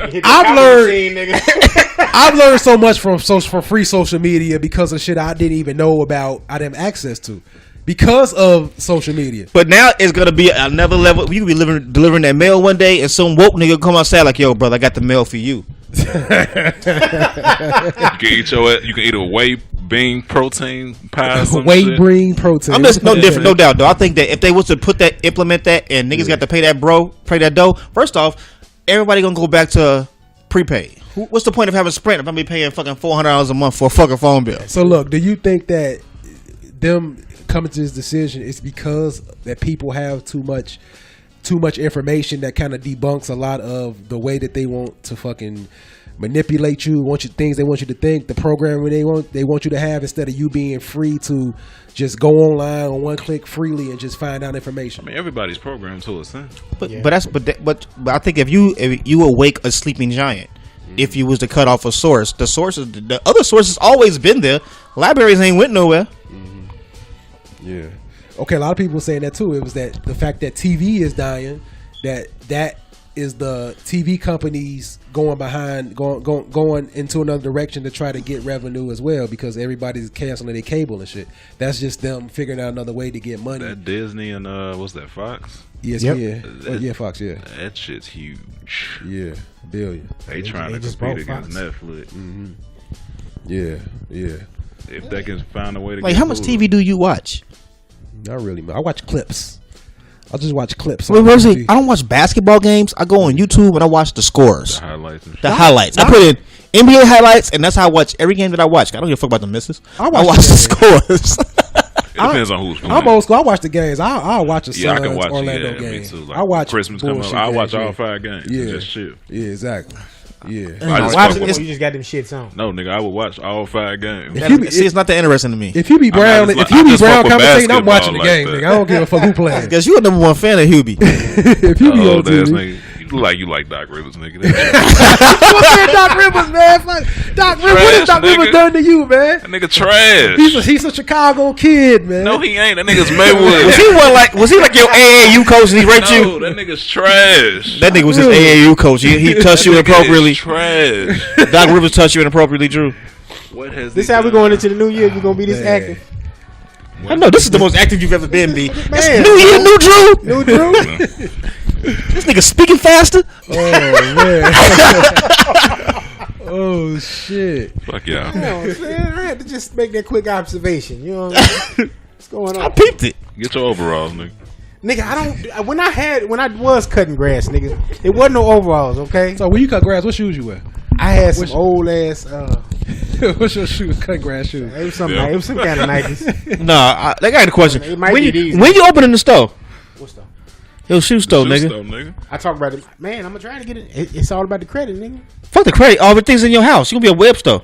I've learned so much from free social media because of shit I didn't even know about. I didn't have access to. Because of social media. But now it's going to be another level. You could be delivering that mail one day and some woke nigga come outside like, yo, brother, I got the mail for you. You can eat a whey bean protein pie. Whey bean protein. I'm just no different, no doubt, though. I think that if they was to implement that and niggas got to pay that dough, first off, everybody going to go back to prepaid. What's the point of having Sprint if I'm be paying fucking $400 a month for a fucking phone bill? So look, do you think that them coming to this decision is because that people have too much information that kind of debunks a lot of the way that they want to fucking manipulate you, things they want you to think, the programming they want you to have, instead of you being free to just go online on one click freely and just find out information? I mean, everybody's programmed to a sense. But I think if you awake a sleeping giant, if you was to cut off a source, the other sources always been there. Libraries ain't went nowhere. Yeah. Okay, a lot of people saying that too. It was that the fact that TV is dying, that is the TV companies going into another direction to try to get revenue as well, because everybody's canceling their cable and shit. That's just them figuring out another way to get money. That Disney and what's that, Fox? Yes, Fox, yeah. That shit's huge. Yeah, billion. They trying to compete against Netflix. Mm-hmm. Yeah. If they can find a way to how much TV do you watch? Not really, man. I watch clips. I just watch clips. I don't watch basketball games. I go on YouTube and I watch the scores, the highlights. I put in NBA highlights, and that's how I watch every game that I watch. I don't give a fuck about the misses. I watch the scores. It depends on who's playing. I'm old school. I watch the games. I'll watch the Suns, I can watch Orlando game. Me too. Like I watch Christmas coming up. I watch all 5 games. Yeah, just chill. Yeah, exactly. Yeah, you just got them shits on. No, nigga, I would watch all 5 games. See, it's not that interesting to me. If Hubie Brown, commentating, I'm watching the game, nigga. I don't give a fuck who plays. Because you're the number 1 fan of Hubie. If Hubie on TV. You like Doc Rivers, nigga. Doc Rivers, man. Doc Rivers, what has Doc Rivers done to you, man? That nigga trash. He's a Chicago kid, man. No, he ain't. That nigga's Maywood. Was he like your AAU coach and he raped you? No, that nigga's trash. That nigga was his AAU coach. He touched you inappropriately. Trash. Doc Rivers touched you inappropriately, Drew. What has this how we going into the new year? You gonna be this active? I know this is the most active you've ever been, B. Man, new year, new Drew. New Drew. This nigga speaking faster. Oh man. Oh shit. Fuck y'all. I had to just make that quick observation. You know what's going on? I peeped it. Get your overalls, nigga. Nigga, I don't. When I was cutting grass, nigga, it wasn't no overalls. Okay. So when you cut grass, what shoes you wear? I had some old ass. What's your shoes? Cut grass shoes. It was some kind of Nikes. Nah, I got a question. It might be these. When you opening the store? What store? Yo, shoe store, nigga. I talk about it. Man, I'm gonna try to get it. It's all about the credit, nigga. Fuck the credit. All the things in your house. You gonna be a web store.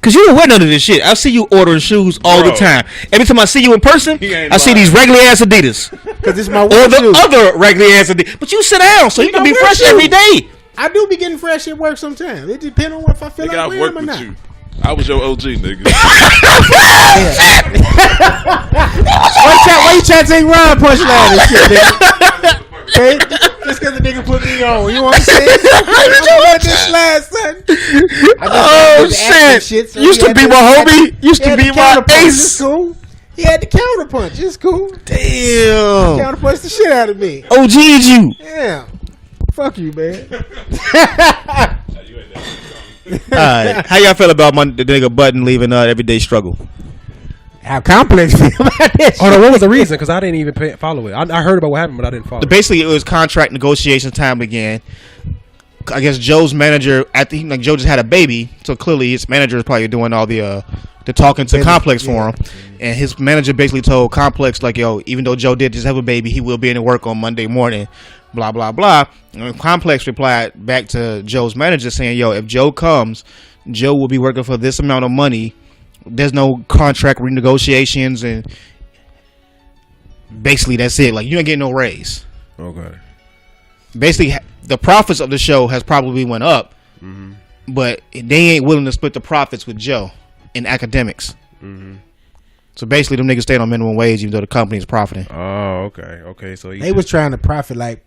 Cause you don't wear none of this shit. I see you ordering shoes all the time. Every time I see you in person, I see these regular ass Adidas. Cause it's my or the shoes. Other regular ass Adidas. But you sit down, so you can be fresh shoes every day. I do be getting fresh at work sometimes. It depends on if I feel like wearing them or not. You. I was your OG, nigga. Why you trying to take Ron punchline and shit, nigga? Okay? Just because the nigga put me on. You know what I'm saying? I'm let this slide, son. Oh, shit. So used to be my homie. Used to be my ace. It's cool. He had the counterpunch. It's cool. Damn. Counterpunch the shit out of me. OG'd you. Yeah. Fuck you, man. Alright, how y'all feel about the nigga Button leaving Everyday Struggle? How complex feel about that? Oh no, what was the reason? Because I didn't even follow it. I heard about what happened, but I didn't follow. Basically, it was contract negotiation time again. I guess Joe's manager, Joe just had a baby, so clearly his manager is probably doing all the talking to Complex for him, and his manager basically told Complex like, yo, even though Joe did just have a baby, he will be in work on Monday morning. Blah blah blah. And Complex replied back to Joe's manager saying, "Yo, if Joe comes, Joe will be working for this amount of money. There's no contract renegotiations, and basically that's it. Like you ain't getting no raise." Okay. Basically, the profits of the show has probably went up, but they ain't willing to split the profits with Joe in academics. So basically, them niggas stayed on minimum wage even though the company's profiting. Oh, okay. So they was trying to profit like.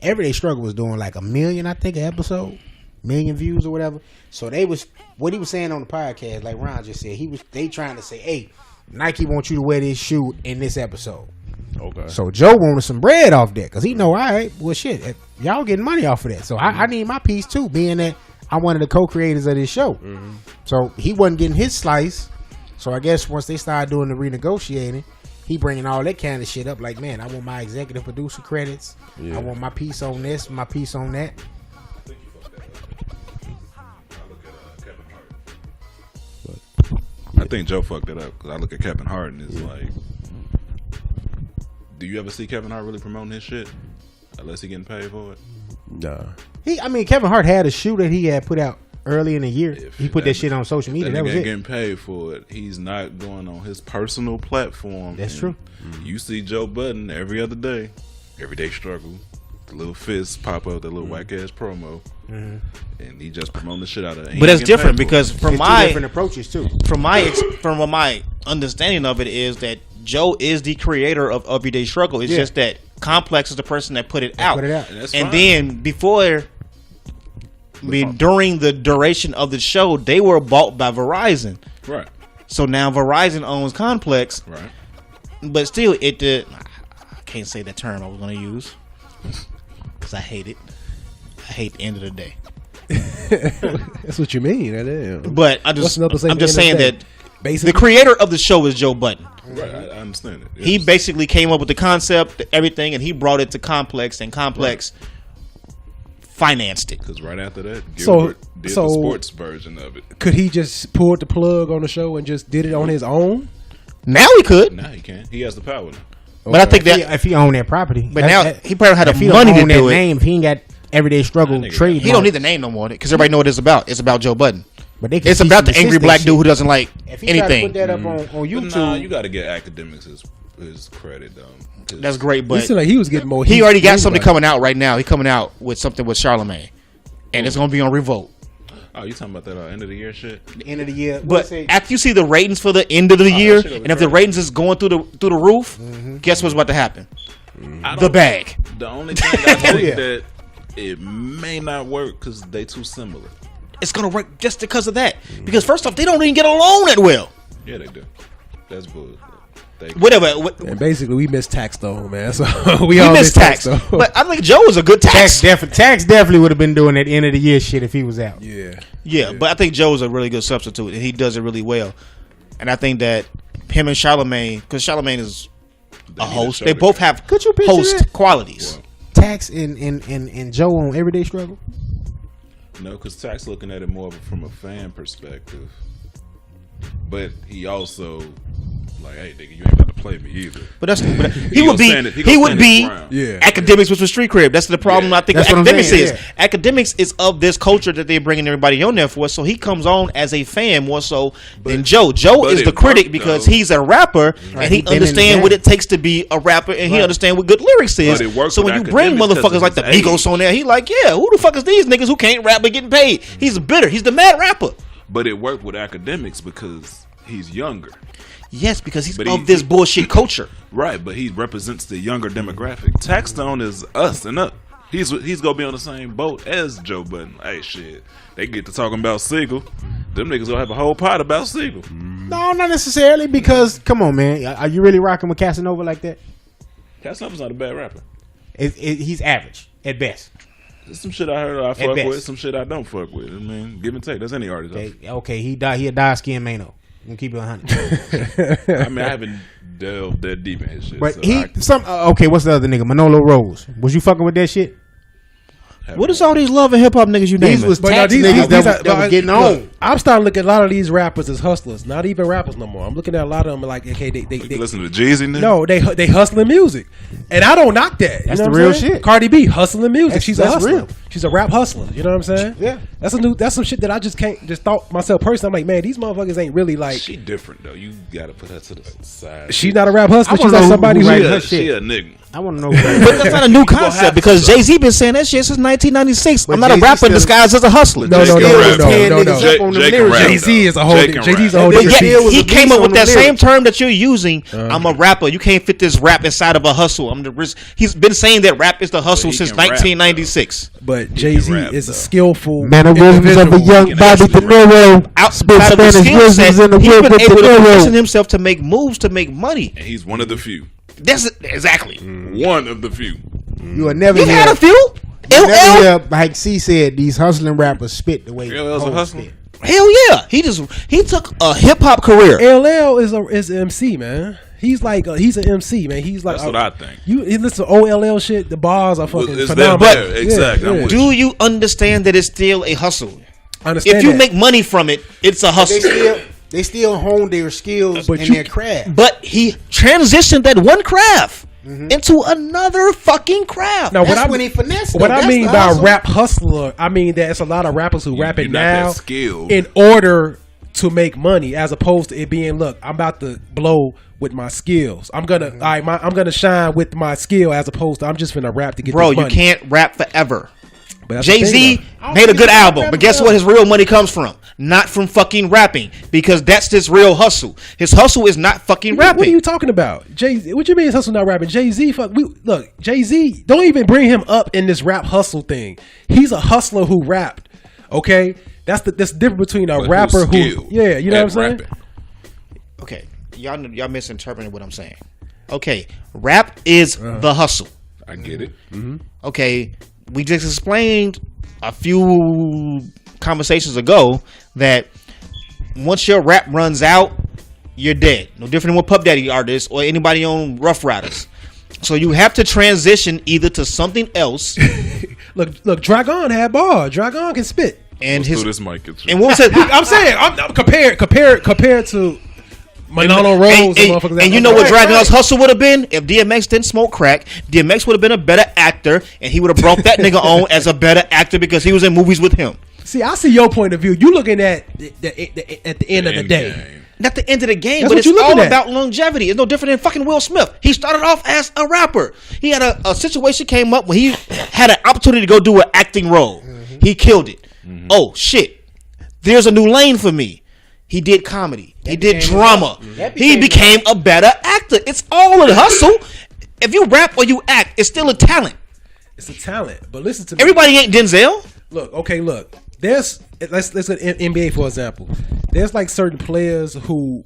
Everyday Struggle was doing like 1 million, I think, an episode, 1 million views or whatever. So they was what he was saying on the podcast, like Ron just said. They trying to say, hey, Nike wants you to wear this shoe in this episode. Okay. So Joe wanted some bread off that because he know, all right, well shit, y'all getting money off of that. So I need my piece too, being that I'm one of the co-creators of this show. So he wasn't getting his slice. So I guess once they started doing the renegotiating. He bringing all that kind of shit up like, man, I want my executive producer credits. I want my piece on this, my piece on that. I think Joe fucked it up because I look at Kevin Hart and it's like, do you ever see Kevin Hart really promoting his shit unless he getting paid for it? Nah. Kevin Hart had a shoe that he had put out early in the year. He put that shit on social media. That was it. Getting paid for it. He's not going on his personal platform. That's true. You see Joe Budden every other day, Everyday Struggle, the little fist pop up, the little whack ass promo, and he just promoting the shit out of it. But that's different because from my different approaches too. From my understanding of it is that Joe is the creator of Everyday Struggle. It's just that Complex is the person that put it out. And then during the duration of the show, they were bought by Verizon. Right. So now Verizon owns Complex. Right. But still, I can't say that term I was going to use because I hate it. I hate the end of the day. That's what you mean. But I'm just saying that Basically, the creator of the show is Joe Budden. Right, I understand it. He basically came up with the concept, everything, and he brought it to Complex, and Complex financed it. Because right after that, Gilbert did the sports version of it. Could he just pull the plug on the show and just did it on his own? Now he could. Now he can. He has the power now. But I think that if he owned that property, but now he probably had if the he money don't to own do that it. name, if he ain't got Everyday Struggle trade. He don't need the name no more because everybody know what it's about. It's about Joe Budden. But they can it's about the angry black dude who doesn't like if he anything. Put that up on YouTube. Nah, you got to get Academics his credit though. That's great, but like he was getting more. He already got something coming out right now. He's coming out with something with Charlamagne, and it's gonna be on Revolt. Oh, you talking about that end of the year shit? The end of the year, but after you see the ratings for the end of the year, and if the ratings is going through the roof, guess what's about to happen? The bag. The only thing I think that it may not work because they too similar. It's gonna work just because of that. Because first off, they don't even get along that well. Yeah, they do. That's bullshit. Whatever. And basically, we missed Tax though, man. So we all missed Tax. But I think Joe was a good Tax. Tax definitely would have been doing that end of the year shit if he was out. Yeah. But I think Joe is a really good substitute, and he does it really well. And I think that him and Charlamagne, because Charlamagne is a host, they both have host qualities. Wow. Tax and Joe on Everyday Struggle. No, because Tax looking at it more from a fan perspective, but he also like, hey, nigga, you ain't got to play me either. But he would be Academics with street crib. That's the problem. I think Academics is Academics is of this culture that they're bringing everybody on there for. So he comes on as a fan more so than Joe. Joe is the critic because he's a rapper and he understands what it takes to be a rapper and he understands what good lyrics is. So when you bring motherfuckers like the Migos on there, he like, yeah, who the fuck is these niggas who can't rap but getting paid? He's bitter. He's the mad rapper. But it worked with Academics because he's younger. Yes, because he's of this bullshit culture. Right, but he represents the younger demographic. Taxstone is us and up. He's gonna be on the same boat as Joe Budden. Hey, shit, they get to talking about Siegel. Them niggas gonna have a whole pot about Siegel. No, not necessarily because come on, man, are you really rocking with Casanova like that? Casanova's not a bad rapper. He's average at best. There's some shit I heard I fuck with, some shit I don't fuck with. I mean, give and take. That's any artist. Okay, he a dark skinned Mano. I'm gonna keep it 100. I mean, I haven't delved that deep in his shit. But okay, what's the other nigga? Manolo Rose. Was you fucking with that shit? What is all these love and hip hop niggas you name? These was Tax niggas that was getting on. I'm starting to look at a lot of these rappers as hustlers, not even rappers no more. I'm looking at a lot of them like, okay, they listen to Jeezy. No, they hustling music, and I don't knock that. That's the real shit. Cardi B hustling music. She's a hustler. Real. She's a rap hustler. You know what I'm saying? Yeah. That's some shit that I just can't thought myself personally. I'm like, man, these motherfuckers ain't really like. She different though. You gotta put her to the side. She's not a rap hustler. She's like somebody who she a nigga. I want to know. But that's not a new concept because Jay-Z been saying that shit since 1996. I'm not a rapper disguised as a hustler. No. Jay-Z is a whole. Jay-Z's a whole. He came up with that same term that you're using. I'm a rapper. You can't fit this rap inside of a hustle. He's been saying that rap is the hustle since 1996. But Jay-Z is a skillful mannerisms of a young Bobby De Niro. Outside of the skill set, he's been able to position himself to make moves to make money. And he's one of the few. That's exactly one of the few. You will never hear. Had a few. Like C said, these hustling rappers spit the way LL's a hustler. Hell yeah, he took a hip hop career. LL is an MC, man. He's like he's an MC, man. He's like that's what I think. You listen to OLL shit. The bars are fucking phenomenal. But exactly. Yeah. Do you understand that it's still a hustle? Understand if you make money from it, it's a hustle. They still hone their skills and their craft. But he transitioned that one craft into another fucking craft. Now, when he finessed. What I mean by rap hustler, I mean that it's a lot of rappers who rap it now in order to make money, as opposed to it being, look, I'm about to blow with my skills. I'm gonna shine with my skill, as opposed to I'm just gonna rap to get. Bro, this money. You can't rap forever. Jay-Z made a good album, but guess what? His real money comes from not from fucking rapping, because that's his real hustle. His hustle is not fucking rapping. What are you talking about, Jay-Z? What you mean his hustle not rapping? Jay-Z, look, Jay-Z. Don't even bring him up in this rap hustle thing. He's a hustler who rapped. Okay, that's the difference between a rapper who, you know what I'm saying? Okay, y'all misinterpreting what I'm saying. Okay, rap is the hustle. I get it. Okay. We just explained a few conversations ago that once your rap runs out, you're dead. No different than what Puff Daddy artists or anybody on Rough Riders. So you have to transition either to something else. Look, Dragon had ball. Dragon can spit. And this mic and what was it? I'm saying, I'm compared to Manolo Rose and you know what Dragon's hustle would have been if DMX didn't smoke crack. DMX would have been a better actor, and he would have brought that nigga on as a better actor because he was in movies with him. See, I see your point of view. You looking at at the end of the day. Game. Not the end of the game, That's but it's all at. about longevity. It's no different than fucking Will Smith. He started off as a rapper. He had a situation came up where he had an opportunity to go do an acting role. Mm-hmm. He killed it. Mm-hmm. Oh shit! There's a new lane for me. He did comedy. He did drama. He became a better actor. It's all a hustle. If you rap or you act, it's still a talent. It's a talent. But listen to me. Everybody ain't Denzel. Look. Let's get NBA for example. There's like certain players who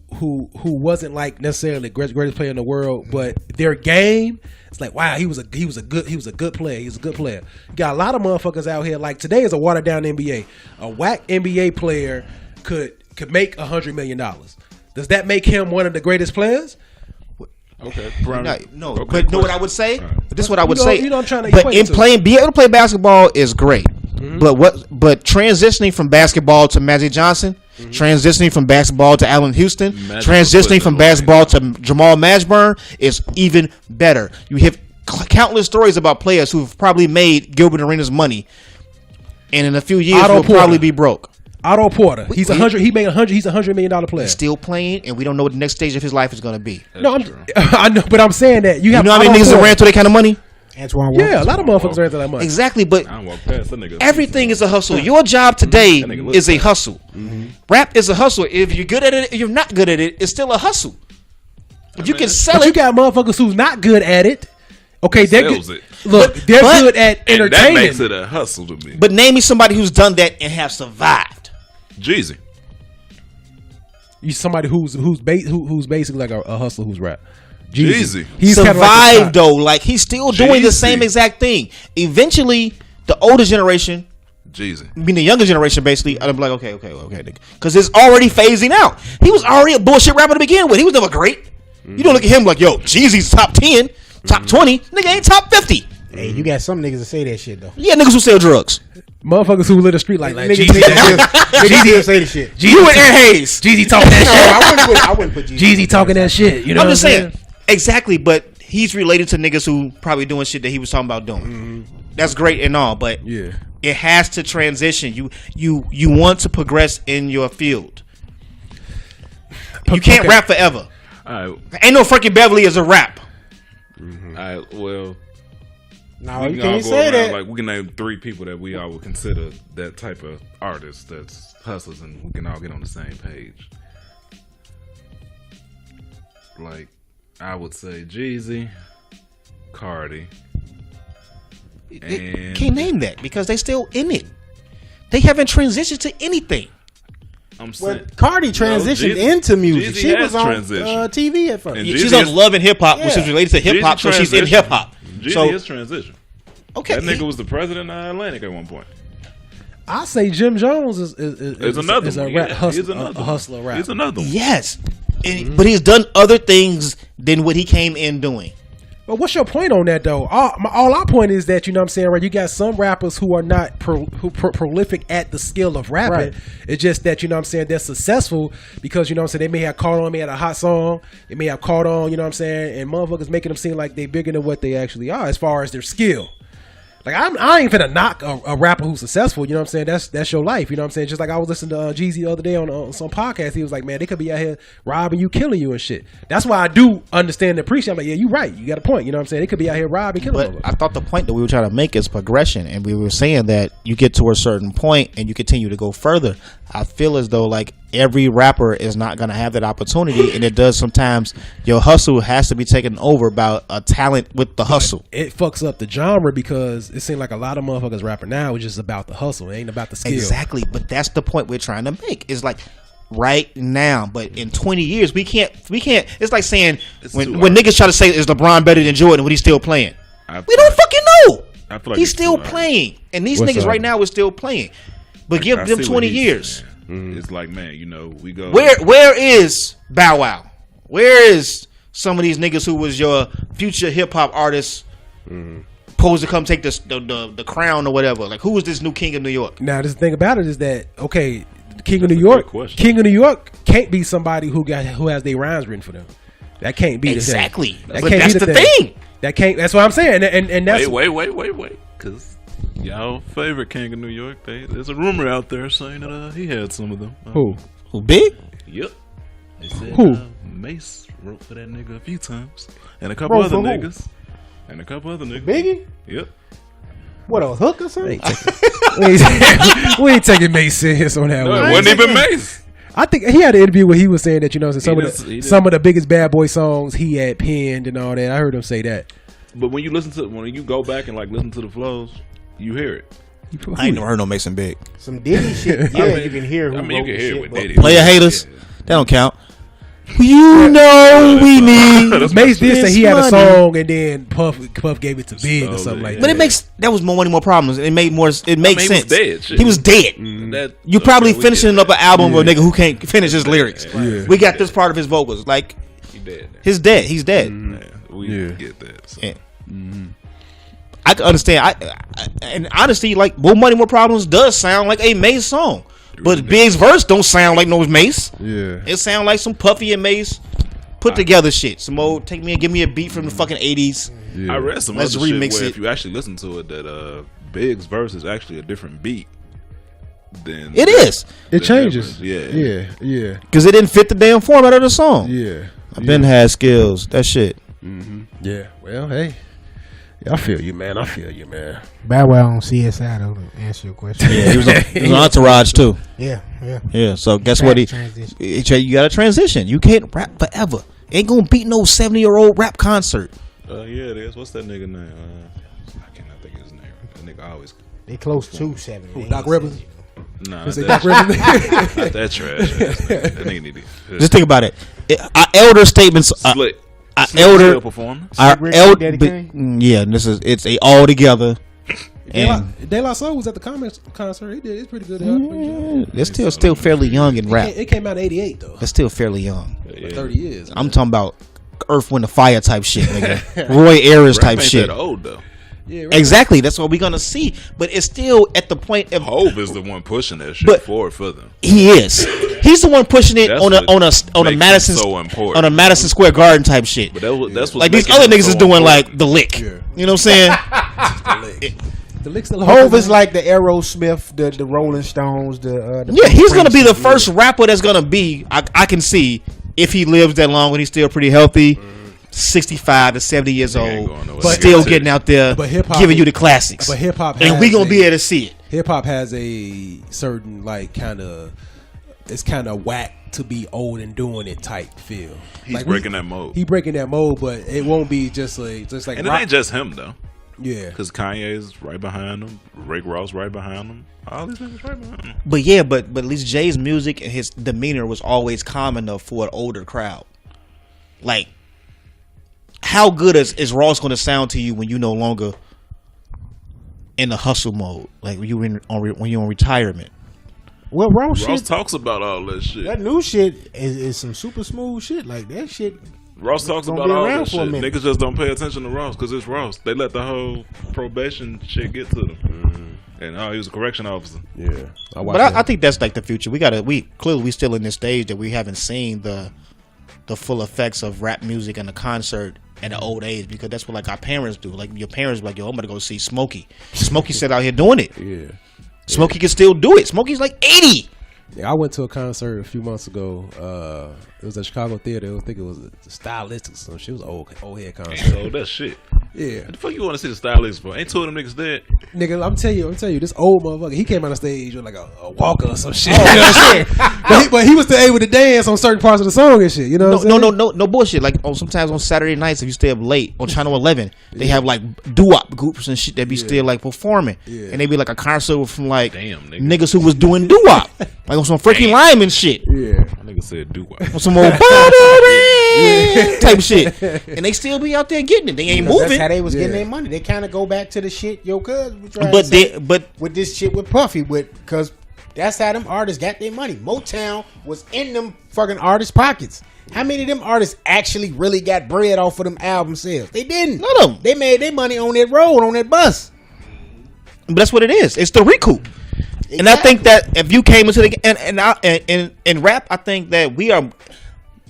wasn't like necessarily the greatest player in the world, but their game, it's like wow, he was a good player. He's a good player. You got a lot of motherfuckers out here like today is a watered down NBA. A whack NBA player could make $100 million. Does that make him one of the greatest players? Okay. No. Okay, but know what I would say? Right. This is what I would say. I'm trying to but being able to play basketball is great. Mm-hmm. But transitioning from basketball to Magic Johnson, transitioning from basketball to Allen Houston, transitioning from basketball to Jamal Mashburn is even better. You have countless stories about players who've probably made Gilbert Arenas money, and in a few years will probably be broke. Otto Porter, he's $100 million player. He's still playing, and we don't know what the next stage of his life is going to be. I know, but I'm saying that you have. You know how many niggas ran to that kind of money? Antoine Walker. Yeah, a lot of motherfuckers ran to that money. Exactly, but everything is a hustle. Your job today is a hustle. Mm-hmm. Rap is a hustle. If you're good at it, if you're not good at it, it's still a hustle. If you can sell it, you got motherfuckers who's not good at it. Okay, they're good. Look, they're good at entertaining. That makes it a hustle to me. But name me somebody who's done that and have survived. Jeezy. You somebody who's basically like a hustler who's rap. Jeezy. He survived though. Like he's still doing the same exact thing. Eventually, the older generation, Jeezy, I mean the younger generation, basically, I'm like, okay, because it's already phasing out. He was already a bullshit rapper to begin with. He was never great. Mm-hmm. You don't look at him like, yo, Jeezy's top 10, top 20. Nigga ain't top 50. Hey, you got some niggas that say that shit though. Yeah, niggas who sell drugs. Motherfuckers who live the street like Jeezy. Jeezy say the shit. You and Ed Hayes. Jeezy talking that shit. I wouldn't put Jeezy talking that shit. You know I'm just saying. Exactly, but he's related to niggas who probably doing shit that he was talking about doing. Mm-hmm. That's great and all, but it has to transition. You want to progress in your field. You can't rap forever. Ain't no Frankie Beverly as a rap. Mm-hmm. Well, no, you can't say that. Like we can name 3 people that we all would consider that type of artist that's hustlers, and we can all get on the same page. Like I would say Jeezy, Cardi, and can't name that because they still in it. They haven't transitioned to anything. I'm saying Cardi transitioned into music. She was on TV at first. She's on Love and Hip Hop, which is related to hip hop, so she's in hip hop. Jeezy is transition. Okay, that nigga was the president of Atlantic at one point. I say Jim Jones is another a hustler rap. He's another one. Yes. But he's done other things than what he came in doing. But what's your point on that though? All our point is that, you know what I'm saying, right? You got some rappers who are not prolific at the skill of rapping. Right. It's just that, you know what I'm saying, they're successful because, you know what I'm saying, they may have caught on, they had a hot song, they may have caught on, you know what I'm saying, and motherfuckers making them seem like they bigger than what they actually are as far as their skill. Like I ain't finna knock a rapper who's successful, you know what I'm saying? That's your life, you know what I'm saying? Just like I was listening to Jeezy the other day on some podcast. He was like, man, they could be out here robbing you, killing you and shit. That's why I do understand and appreciate. I'm like, yeah, you're right. You got a point, you know what I'm saying? They could be out here robbing, killing you. But I thought the point that we were trying to make is progression, and we were saying that you get to a certain point and you continue to go further. I feel as though like every rapper is not going to have that opportunity, and it does sometimes. Your hustle has to be taken over by a talent with the hustle. It fucks up the genre because it seems like a lot of motherfuckers rapping now is just about the hustle. It ain't about the skill. Exactly, but that's the point we're trying to make. It's like right now, but in 20 years we can't. It's like saying when niggas try to say is LeBron better than Jordan when he's still playing. We don't fucking know. Like he's still playing, and these niggas right now are still playing. But give them 20 years. It's like, man, you know, we go. Where is Bow Wow? Where is some of these niggas who was your future hip hop artists supposed to come take the crown or whatever? Like, who is this new king of New York? Now, the thing about it is that okay, the king of New York can't be somebody who has their rhymes written for them. That can't be exactly. The thing. But that's the thing. That can't. That's what I'm saying. And that's wait, because y'all favorite king of New York. There's a rumor out there saying that he had some of them. Who Big? Yep. They said who Mace wrote for that nigga a few times, and a couple other niggas. Biggie? Yep. What, a hook or something? We ain't taking Mace serious on that No, one. it wasn't even Mace. I think he had an interview where he was saying that, you know, some of the biggest Bad Boy songs he had penned and all that. I heard him say that. But when you go back and like listen to the flows, you hear it. I ain't never heard no Mason Big. Some Diddy shit. Yeah, you can hear. You can hear it with Diddy. Player haters, that don't count. You know we need. Mace did say he had a song and then Puff gave it to Big or something like that. But that was more problems. It made sense. He was dead. He was dead. You probably finishing up an album of a nigga who can't finish his lyrics. Yeah. We got this part of his vocals. Like, he's dead. He's dead. We get that. So. Yeah. I can understand. And honestly, like, More Money, More Problems does sound like a Mace song. But Big's verse don't sound like no Mace. Yeah. It sound like some Puffy and Mace put together shit. Some old give me a beat from the fucking 80s. Yeah. I read some other shit where if you actually listen to it, that Big's verse is actually a different beat than it is. It changes. Yeah. Because it didn't fit the damn format of the song. Yeah. I've been had skills. That shit. Mm-hmm. Yeah. Well, hey. I feel you, man. Bow Wow on CSI, though, to answer your question. Yeah, he was on Entourage, too. Yeah. So, guess what? You got to transition. You can't rap forever. Ain't going to beat no 70-year-old rap concert. Yeah, it is. What's that nigga name? I cannot think of his name. That nigga always... They close to 70. Doc Rivers? Nah, Doc Rivers? Not that trash. That nigga need to... Just think about it. Our elder statements... Split. It's a all together. De La Soul was at the concert. He did. It's pretty good. They're still fairly young in rap. It came out in '88 though. They're still fairly young. 30 years. I'm talking about Earth, Wind, and Fire type shit, nigga. Roy Ayers type shit. That old though. Yeah, right. Exactly. That's what we're gonna see. But it's still at the point of Hove is the one pushing that shit forward for them. He is. He's the one pushing it on a Madison Square Garden type shit. But that's like these other niggas is doing like the lick. Yeah. You know what I'm saying? The lick's still Hove is like the Aerosmith, the Rolling Stones, he's gonna be the first rapper that's gonna be. I can see if he lives that long and he's still pretty healthy. 65 to 70 years old, still getting out there, giving you the classics. But hip hop, and we gonna be able to see it. Hip hop has a certain it's kind of whack to be old and doing it type feel. He's breaking that mold. He breaking that mold, but it won't be just like. And it ain't just him though. Yeah, because Kanye's right behind him, Rick Ross right behind him, all these niggas right behind him. But at least Jay's music and his demeanor was always calm enough for an older crowd. Like, how good is Ross going to sound to you when you no longer in the hustle mode? Like when you're on retirement. Well, Ross talks about all that shit. That new shit is some super smooth shit. Like that shit. Ross talks about all that shit. Niggas just don't pay attention to Ross because it's Ross. They let the whole probation shit get to them. Mm-hmm. And he was a correction officer. Yeah, I think that's like the future. We still in this stage that we haven't seen the full effects of rap music and the concert at an old age, because that's what like our parents do. Like your parents be like, yo, I'm gonna go see Smokey. Smokey said out here doing it. Yeah. Smokey can still do it. Smokey's like 80. Yeah, I went to a concert a few months ago. It was at Chicago Theater. I think it was a Stylist or some shit. It was an old head concert. Oh, that shit. Yeah. What the fuck you want to see the Stylist for? Ain't two of them niggas dead. Nigga, I'm telling you, this old motherfucker, he came on the stage with like a walker or some shit. You know what I'm saying? But he was still able to dance on certain parts of the song and shit. You know what I'm saying? No bullshit. Like sometimes on Saturday nights, if you stay up late on Channel 11, they have like doo-wop groups and shit that be still like performing. Yeah. And they be like a concert from like niggas who was doing doo-wop. Like on some freaking Lyman shit. Yeah. My nigga said doo-wop. On some old type shit. And they still be out there getting it. They ain't moving. That's how they was getting their money. They kind of go back to the shit, yo, cuz. But with this shit with Puffy, because That's how them artists got their money. Motown was in them fucking artists' pockets. How many of them artists actually really got bread off of them album sales? They didn't. None of them. They made their money on that road, on that bus. But that's what it is. It's the recoup. Exactly. And I think that if you came into the and rap, I think that we are.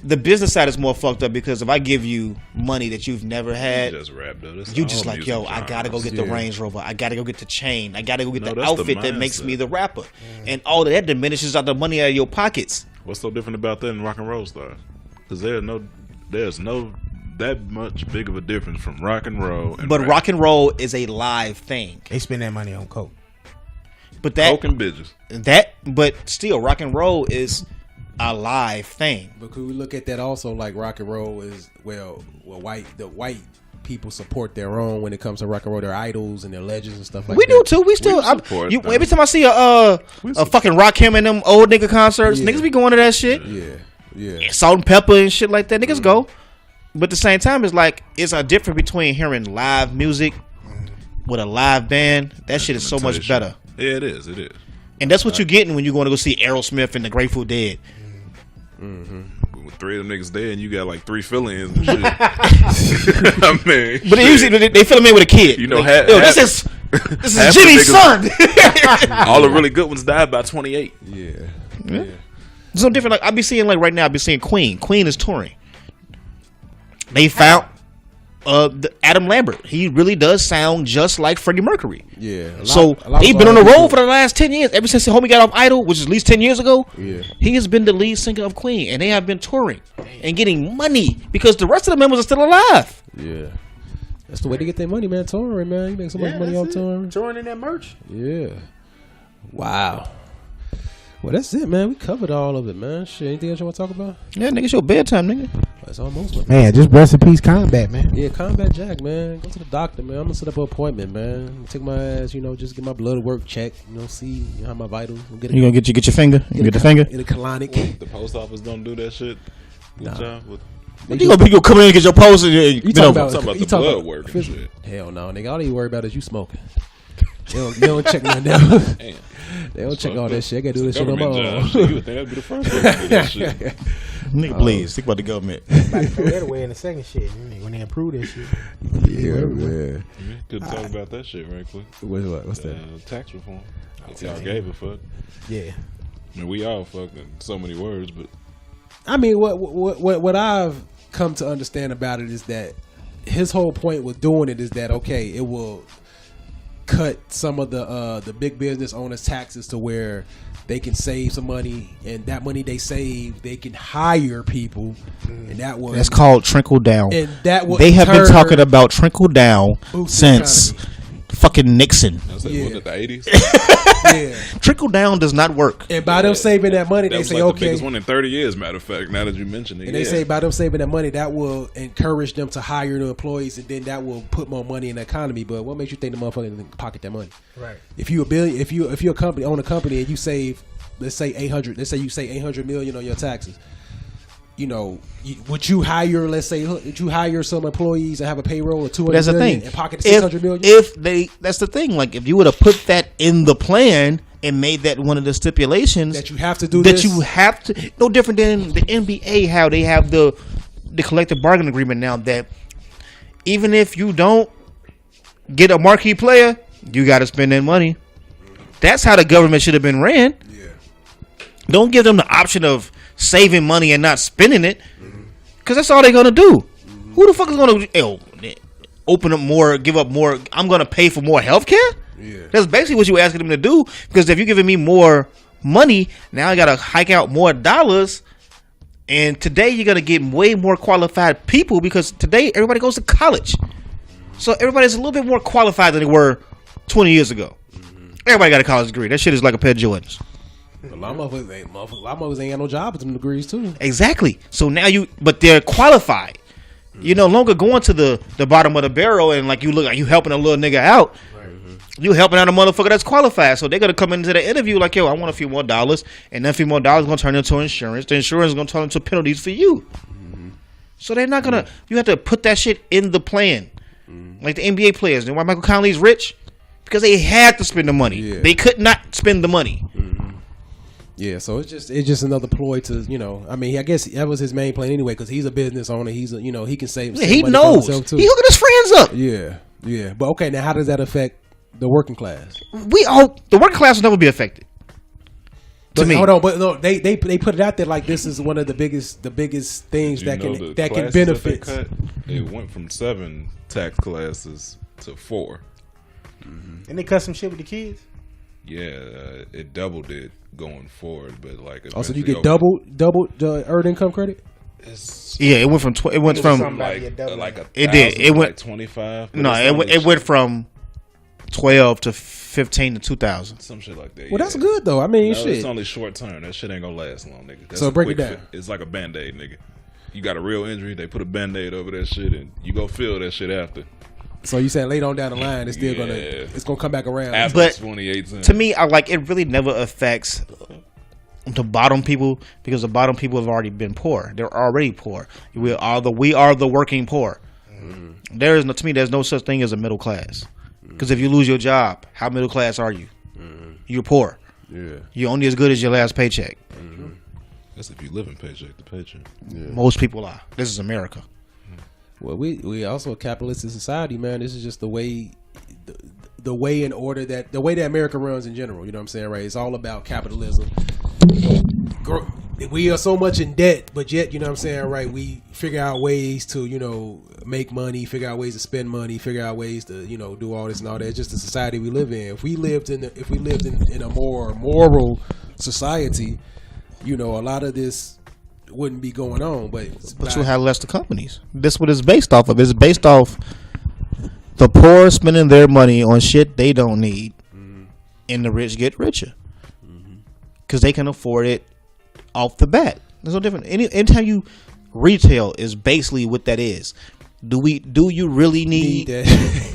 The business side is more fucked up because if I give you money that you've never had, you just like, yo, I gotta go get the Range Rover, I gotta go get the chain, I gotta go get the outfit that makes me the rapper, and all of that diminishes out the money out of your pockets. What's so different about that in rock and roll stars? Because there's no that much big of a difference from rock and roll. But rock and roll is a live thing. They spend that money on coke, but that coke and bitches. But still, rock and roll is a live thing. But could we look at that also like rock and roll is the white people support their own when it comes to rock and roll, their idols and their legends and stuff like we that. We do too. We still every time I see a fucking Rakim and them old nigga concerts, niggas be going to that shit. Yeah. Salt and pepper and shit like that. Niggas go. But at the same time, it's a difference between hearing live music with a live band. That shit is so much better. Yeah, it is. And that's what you're getting when you're going to go see Aerosmith and the Grateful Dead. Mm-hmm. With 3 of them niggas dead, and you got like 3 fill-ins and shit. I mean, but usually they fill them in with a kid. You know, like, this is Jimmy's son. All the really good ones died by 28. Yeah. So different. Like I be seeing, like right now, I be seeing Queen. Queen is touring. They found Adam Lambert. He really does sound just like Freddie Mercury. Yeah. He's been on the road for the last 10 years. Ever since the homie got off Idol, which is at least 10 years ago, he has been the lead singer of Queen. And they have been touring and getting money because the rest of the members are still alive. Yeah. That's the way to get their money, man. Touring, man. You make so much money on touring. Touring in that merch. Yeah. Wow. Well, that's it, man. We covered all of it, man. Shit, anything else you want to talk about? Yeah, nigga, it's your bedtime, nigga. It's almost. Man, just rest in peace, Combat, man. Yeah, Combat Jack, man. Go to the doctor, man. I'm going to set up an appointment, man. Take my ass, just get my blood work checked. See how my vitals. You going to get your finger? You get the finger? In a colonic. The post office don't do that shit? Nah. You gonna come in and get your post and you talking about the blood work and shit. Hell no, nigga. All you worry about is you smoking. They don't check nothing else. They don't check all that shit. I gotta do this shit on my own. You would think that'd be the first one to do that shit. Nigga, please think about the government. About to throw that away in the second shit when they approve that shit. Yeah, man. Couldn't talk about that shit right quick. What's that? Tax reform. If y'all gave a fuck. Yeah. I mean, we all fuck in so many words, but I mean, what I've come to understand about it is that his whole point with doing it is that it will cut some of the big business owners' taxes to where they can save some money, and that money they save, they can hire people, and that's called trickle down. And that they have been talking about trickle down since fucking Nixon. Was it the 80s? Yeah. Trickle down does not work. And by them saving that money, they say the biggest one in 30 years. Matter of fact, now that you mention it, and they say by them saving that money, that will encourage them to hire new employees, and then that will put more money in the economy. But what makes you think the motherfucker can pocket that money? Right. If you a company own a company and you save, let's say $800 million on your taxes. Would you hire? Let's say, would you hire some employees and have a payroll of $200 million and pocket $600 million? That's the thing. Like, if you would have put that in the plan and made that one of the stipulations that you have to do, no different than the NBA, how they have the collective bargaining agreement now that even if you don't get a marquee player, you got to spend that money. That's how the government should have been ran. Yeah. Don't give them the option of saving money and not spending it, because that's all they're gonna do. Who the fuck is gonna open up more, give up more? I'm gonna pay for more healthcare. Yeah, that's basically what you're asking them to do. Because if you're giving me more money, now I gotta hike out more dollars. And today you're gonna get way more qualified people, because today everybody goes to college, so everybody's a little bit more qualified than they were 20 years ago. Everybody got a college degree. That shit is like a pair of Jordans. A lot of motherfuckers ain't got no job with them degrees too. Exactly. So now but they're qualified. You no longer going to the bottom of the barrel and like you helping a little nigga out. Right. You helping out a motherfucker that's qualified. So they're gonna come into the interview like, yo, I want a few more dollars, and that few more dollars is gonna turn into insurance. The insurance is gonna turn into penalties for you. So they're not gonna. You have to put that shit in the plan. Like the NBA players. And why Michael Conley's rich? Because they had to spend the money. Yeah. They could not spend the money. Yeah, so it's just another ploy to, you know. I mean, I guess that was his main plan anyway, because he's a business owner. He's a, you know, he can save. Yeah, he knows. He hooking his friends up. Yeah. But okay, now how does that affect the working class? The working class will never be affected. To me, hold on, but no, they put it out there like this is one of the biggest things that can benefit. It went from 7 tax classes to 4. Mm-hmm. And they cut some shit with the kids. Yeah, it doubled it going forward, but like also you get double the earned income credit. It went from it went from like a it went like 25. No, it went from 12 to 15 to 2,000. Some shit like that. Well, that's good though. I mean, shit. It's only short term. That shit ain't gonna last long, nigga. That's so break it down. It's like a Band-Aid, nigga. You got a real injury, they put a Band-Aid over that shit, and you go feel that shit after. So you saying later on down the line, it's still gonna come back around after 2018. To me, it really never affects the bottom people, because the bottom people have already been poor. They're already poor. We are the working poor. Mm-hmm. There's no such thing as a middle class. Because if you lose your job, how middle class are you? Mm-hmm. You're poor. Yeah. You're only as good as your last paycheck. Mm-hmm. That's if you live in paycheck to paycheck. Yeah. Most people are. This is America. Well, we also a capitalistic society, man. This is just the way that America runs in general. You know what I'm saying, right? It's all about capitalism. We are so much in debt, but yet, you know what I'm saying, right? We figure out ways to, you know, make money, figure out ways to spend money, figure out ways to, you know, do all this and all that. It's just the society we live in. If we lived in a more moral society, you know, a lot of this wouldn't be going on. But you'll have less the companies. That's what it's based off of. It's based off the poor spending their money on shit they don't need, and the rich get richer because they can afford it off the bat. There's no different. Anytime you retail is basically what that is. Do you really need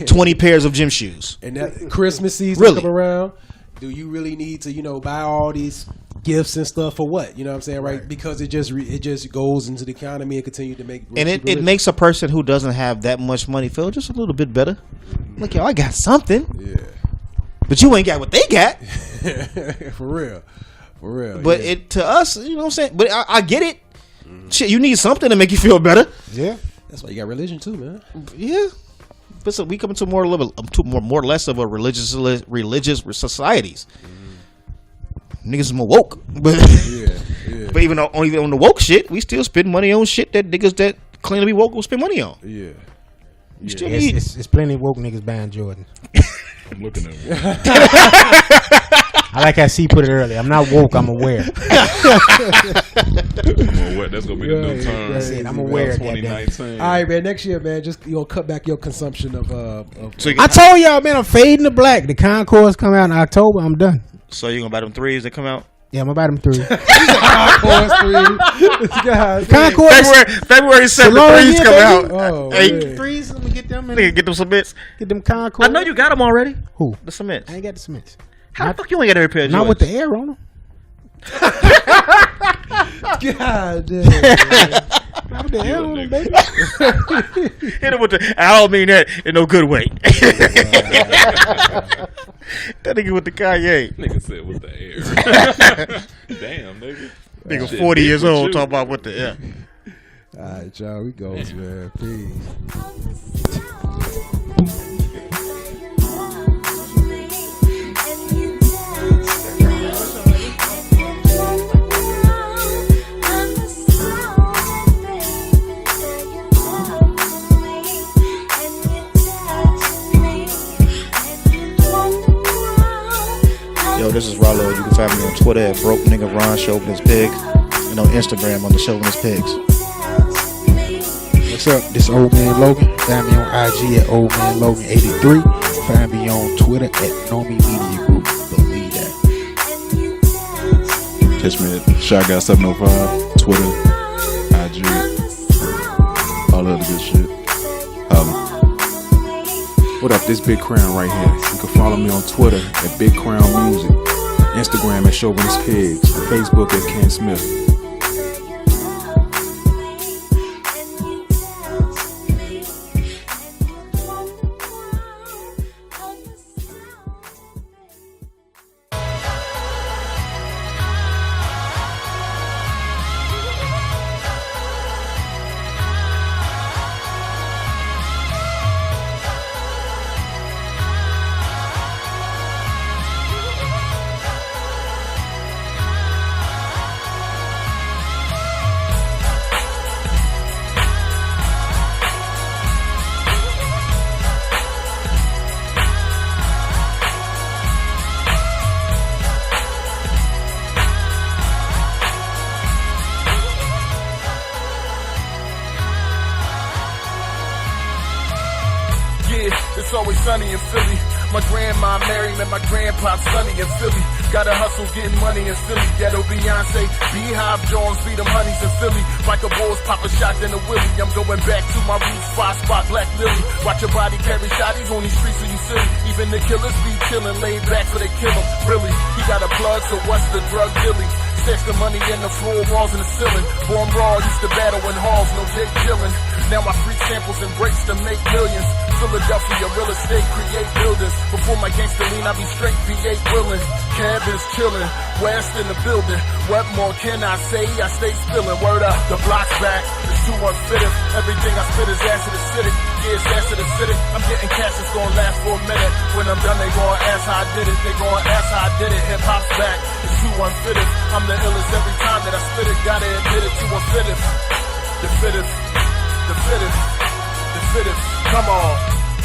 20 pairs of gym shoes? And that Christmas season come around, do you really need to, you know, buy all these gifts and stuff for what? You know what I'm saying, right? Because it just goes into the economy and continue to make. And it makes a person who doesn't have that much money feel just a little bit better. Like, yo, I got something. Yeah. But you ain't got what they got. For real. But it to us, you know what I'm saying? But I get it. Shit, you need something to make you feel better. Yeah. That's why you got religion too, man. Yeah. But so we come into more or less of a religious societies. Niggas is more woke, but but even on the woke shit, we still spend money on shit that niggas that claim to be woke will spend money on. Yeah, it's plenty of woke niggas buying Jordan. I'm looking at him. I like how C put it earlier. I'm not woke. I'm aware. That's gonna be the new term. That's it. I'm aware. 2019. All right, man. Next year, man, just cut back your consumption of. I told y'all, man, I'm fading to black. The Concords come out in October. I'm done. So you gonna buy them 3s that come out? Yeah, I'm gonna buy them 3. Concords 3. February 7th, the 3s come out. Oh, hey, 3s. I'm gonna get them. Get them cements. Get them Concords. I know you got them already. Who? The cements. I ain't got the cements. How the fuck you ain't got every pair of Not Jordans? with the air on them. God damn. Not with the air on them, baby. Hit him with the. I don't mean that in no good way. That nigga with the Kanye. Nigga said with the air. Damn, nigga. Nigga 40 years old talking about what the air. All right, y'all. We goes, man. Peace. Yo, this is Rollo. You can find me on Twitter at Broke Nigga Ron Chauvinist Pig, and on Instagram on the Chauvinist Pigs. What's up? This is Old Man Logan. Find me on IG at Old Man Logan 83. Find me on Twitter at Nomi Media Group. Believe that. Catch me at Shy Guy 705, Twitter, IG, all that good shit. What up, this Big Crown right here. You can follow me on Twitter at Big Crown Music, Instagram at Chauvinist Pigs, Facebook at Ken Smith. My grandma Mary met my grandpa Sonny in Philly. Gotta hustle getting money in Philly. Ghetto Beyonce, Beehive Jones, be them honeys in Philly. Like a Bulls, pop a shot, then a Willie. I'm going back to my roots, 5 spot Black Lily. Watch your body carry shotties on these streets, so you silly. Even the killers be chillin', laid back so they kill him. Really, he got a plug, so what's the drug dealing? Stash the money in the floor, walls and the ceiling. Born raw, used to battle in halls, no Jake chillin'. Now I freak samples and breaks to make millions. Philadelphia real estate, create buildings. Before my gangster lean, I be straight V8 willin'. Cabins chillin', West in the building. What more can I say? I stay spillin'. Word up, the block's back. It's 215. Everything I spit is acid acidic. Yeah, it's acid acidic. I'm getting cash, it's gonna last for a minute. When I'm done, they gon' ask how I did it. They gon' ask how I did it. Hip hop's back. It's 215. I'm the illest every time that I spit it. Gotta admit it, 215. The fittest. The fittest. The fittest. Come on.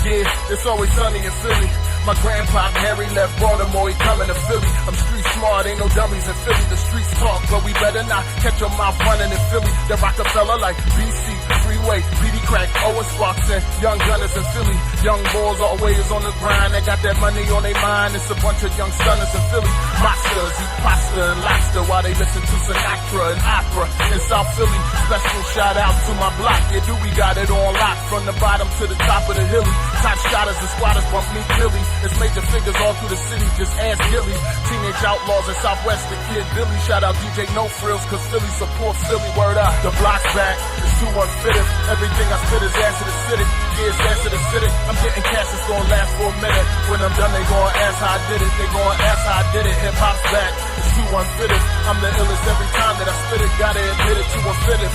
Yeah, it's always sunny in Philly. My grandpa Harry left Baltimore, he coming to Philly. I'm street smart, ain't no dummies in Philly. The streets talk, but we better not catch your mouth running in Philly. The Rockefeller like BC, Freeway, PD Crack, Owen Sparks, and Young Gunners in Philly. Young boys always on the grind, they got that money on their mind. It's a bunch of young stunners in Philly. Mobsters eat pasta and lobster while they listen to Sinatra and opera in South Philly. Special shout out to my block, yeah, do we got it on lock. From the bottom to the top of the hilly. Top shotters and squatters bump me Billy. It's major figures all through the city, just ask Gilly. Teenage outlaws in Southwest, the kid Billy. Shout out DJ No Frills, cause Philly support Philly, word up. The block's back, it's 215. Everything I spit is acid acidic. Yeah, it's acid acidic. I'm getting cash, it's gonna last for a minute. When I'm done, they gon' ask how I did it. They gon' ask how I did it. Hip hop's back, it's 215. I'm the illest every time that I spit it. Gotta admit it, 215.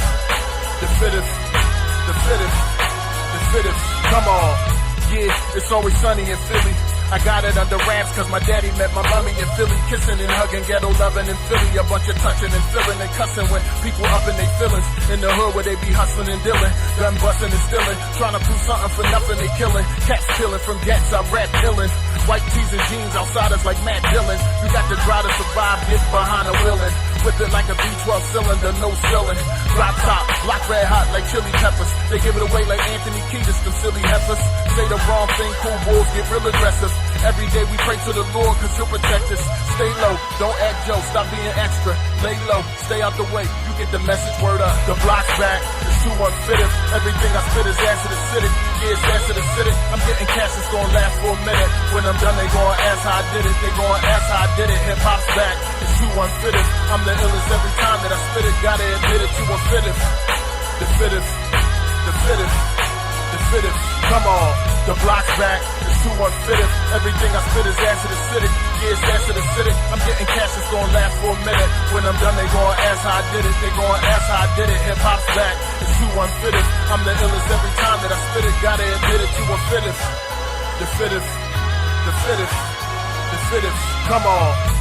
The fittest, the fittest, the fittest. Come on. Yeah, it's always sunny in Philly. I got it under wraps cause my daddy met my mommy in Philly. Kissing and hugging, ghetto loving in Philly. A bunch of touching and feeling and cussing when people up in their feelings. In the hood where they be hustling and dealing. Gun busting and stealing. Trying to prove something for nothing, they killing. Cats killing from gats, I rap killing. White tees and jeans, outsiders like Matt Dillon. You got to try to survive, get behind the wheeling. Whip it like a V12 cylinder, no ceiling. Drop top, block red hot like chili peppers. They give it away like Anthony Kiedis, them silly heifers. Say the wrong thing, cool bulls get real aggressive. Every day we pray to the Lord cause he'll protect us. Stay low, don't act Joe, stop being extra. Lay low, stay out the way, you get the message, word up. The block's back, it's 215. Everything I spit is acid acidic. Yeah, it's acid acidic. I'm getting cash, it's gonna last for a minute. When I'm done, they gon' ask how I did it. They gon' ask how I did it. Hip hop's back, it's 215. I'm the illest every time that I spit it. Gotta admit it, 215. The fittest, the fittest, the fittest. Come on, the block's back, it's 215. Everything I spit is acid acidic. Yeah, it's acid acidic. I'm getting cash, it's gonna last for a minute. When I'm done, they gon' ask how I did it. They gon' ask how I did it. Hip hop's back, it's 215. I'm the illest every time that I spit it. Gotta admit it, 215. The fittest, the fittest, the fittest. Come on.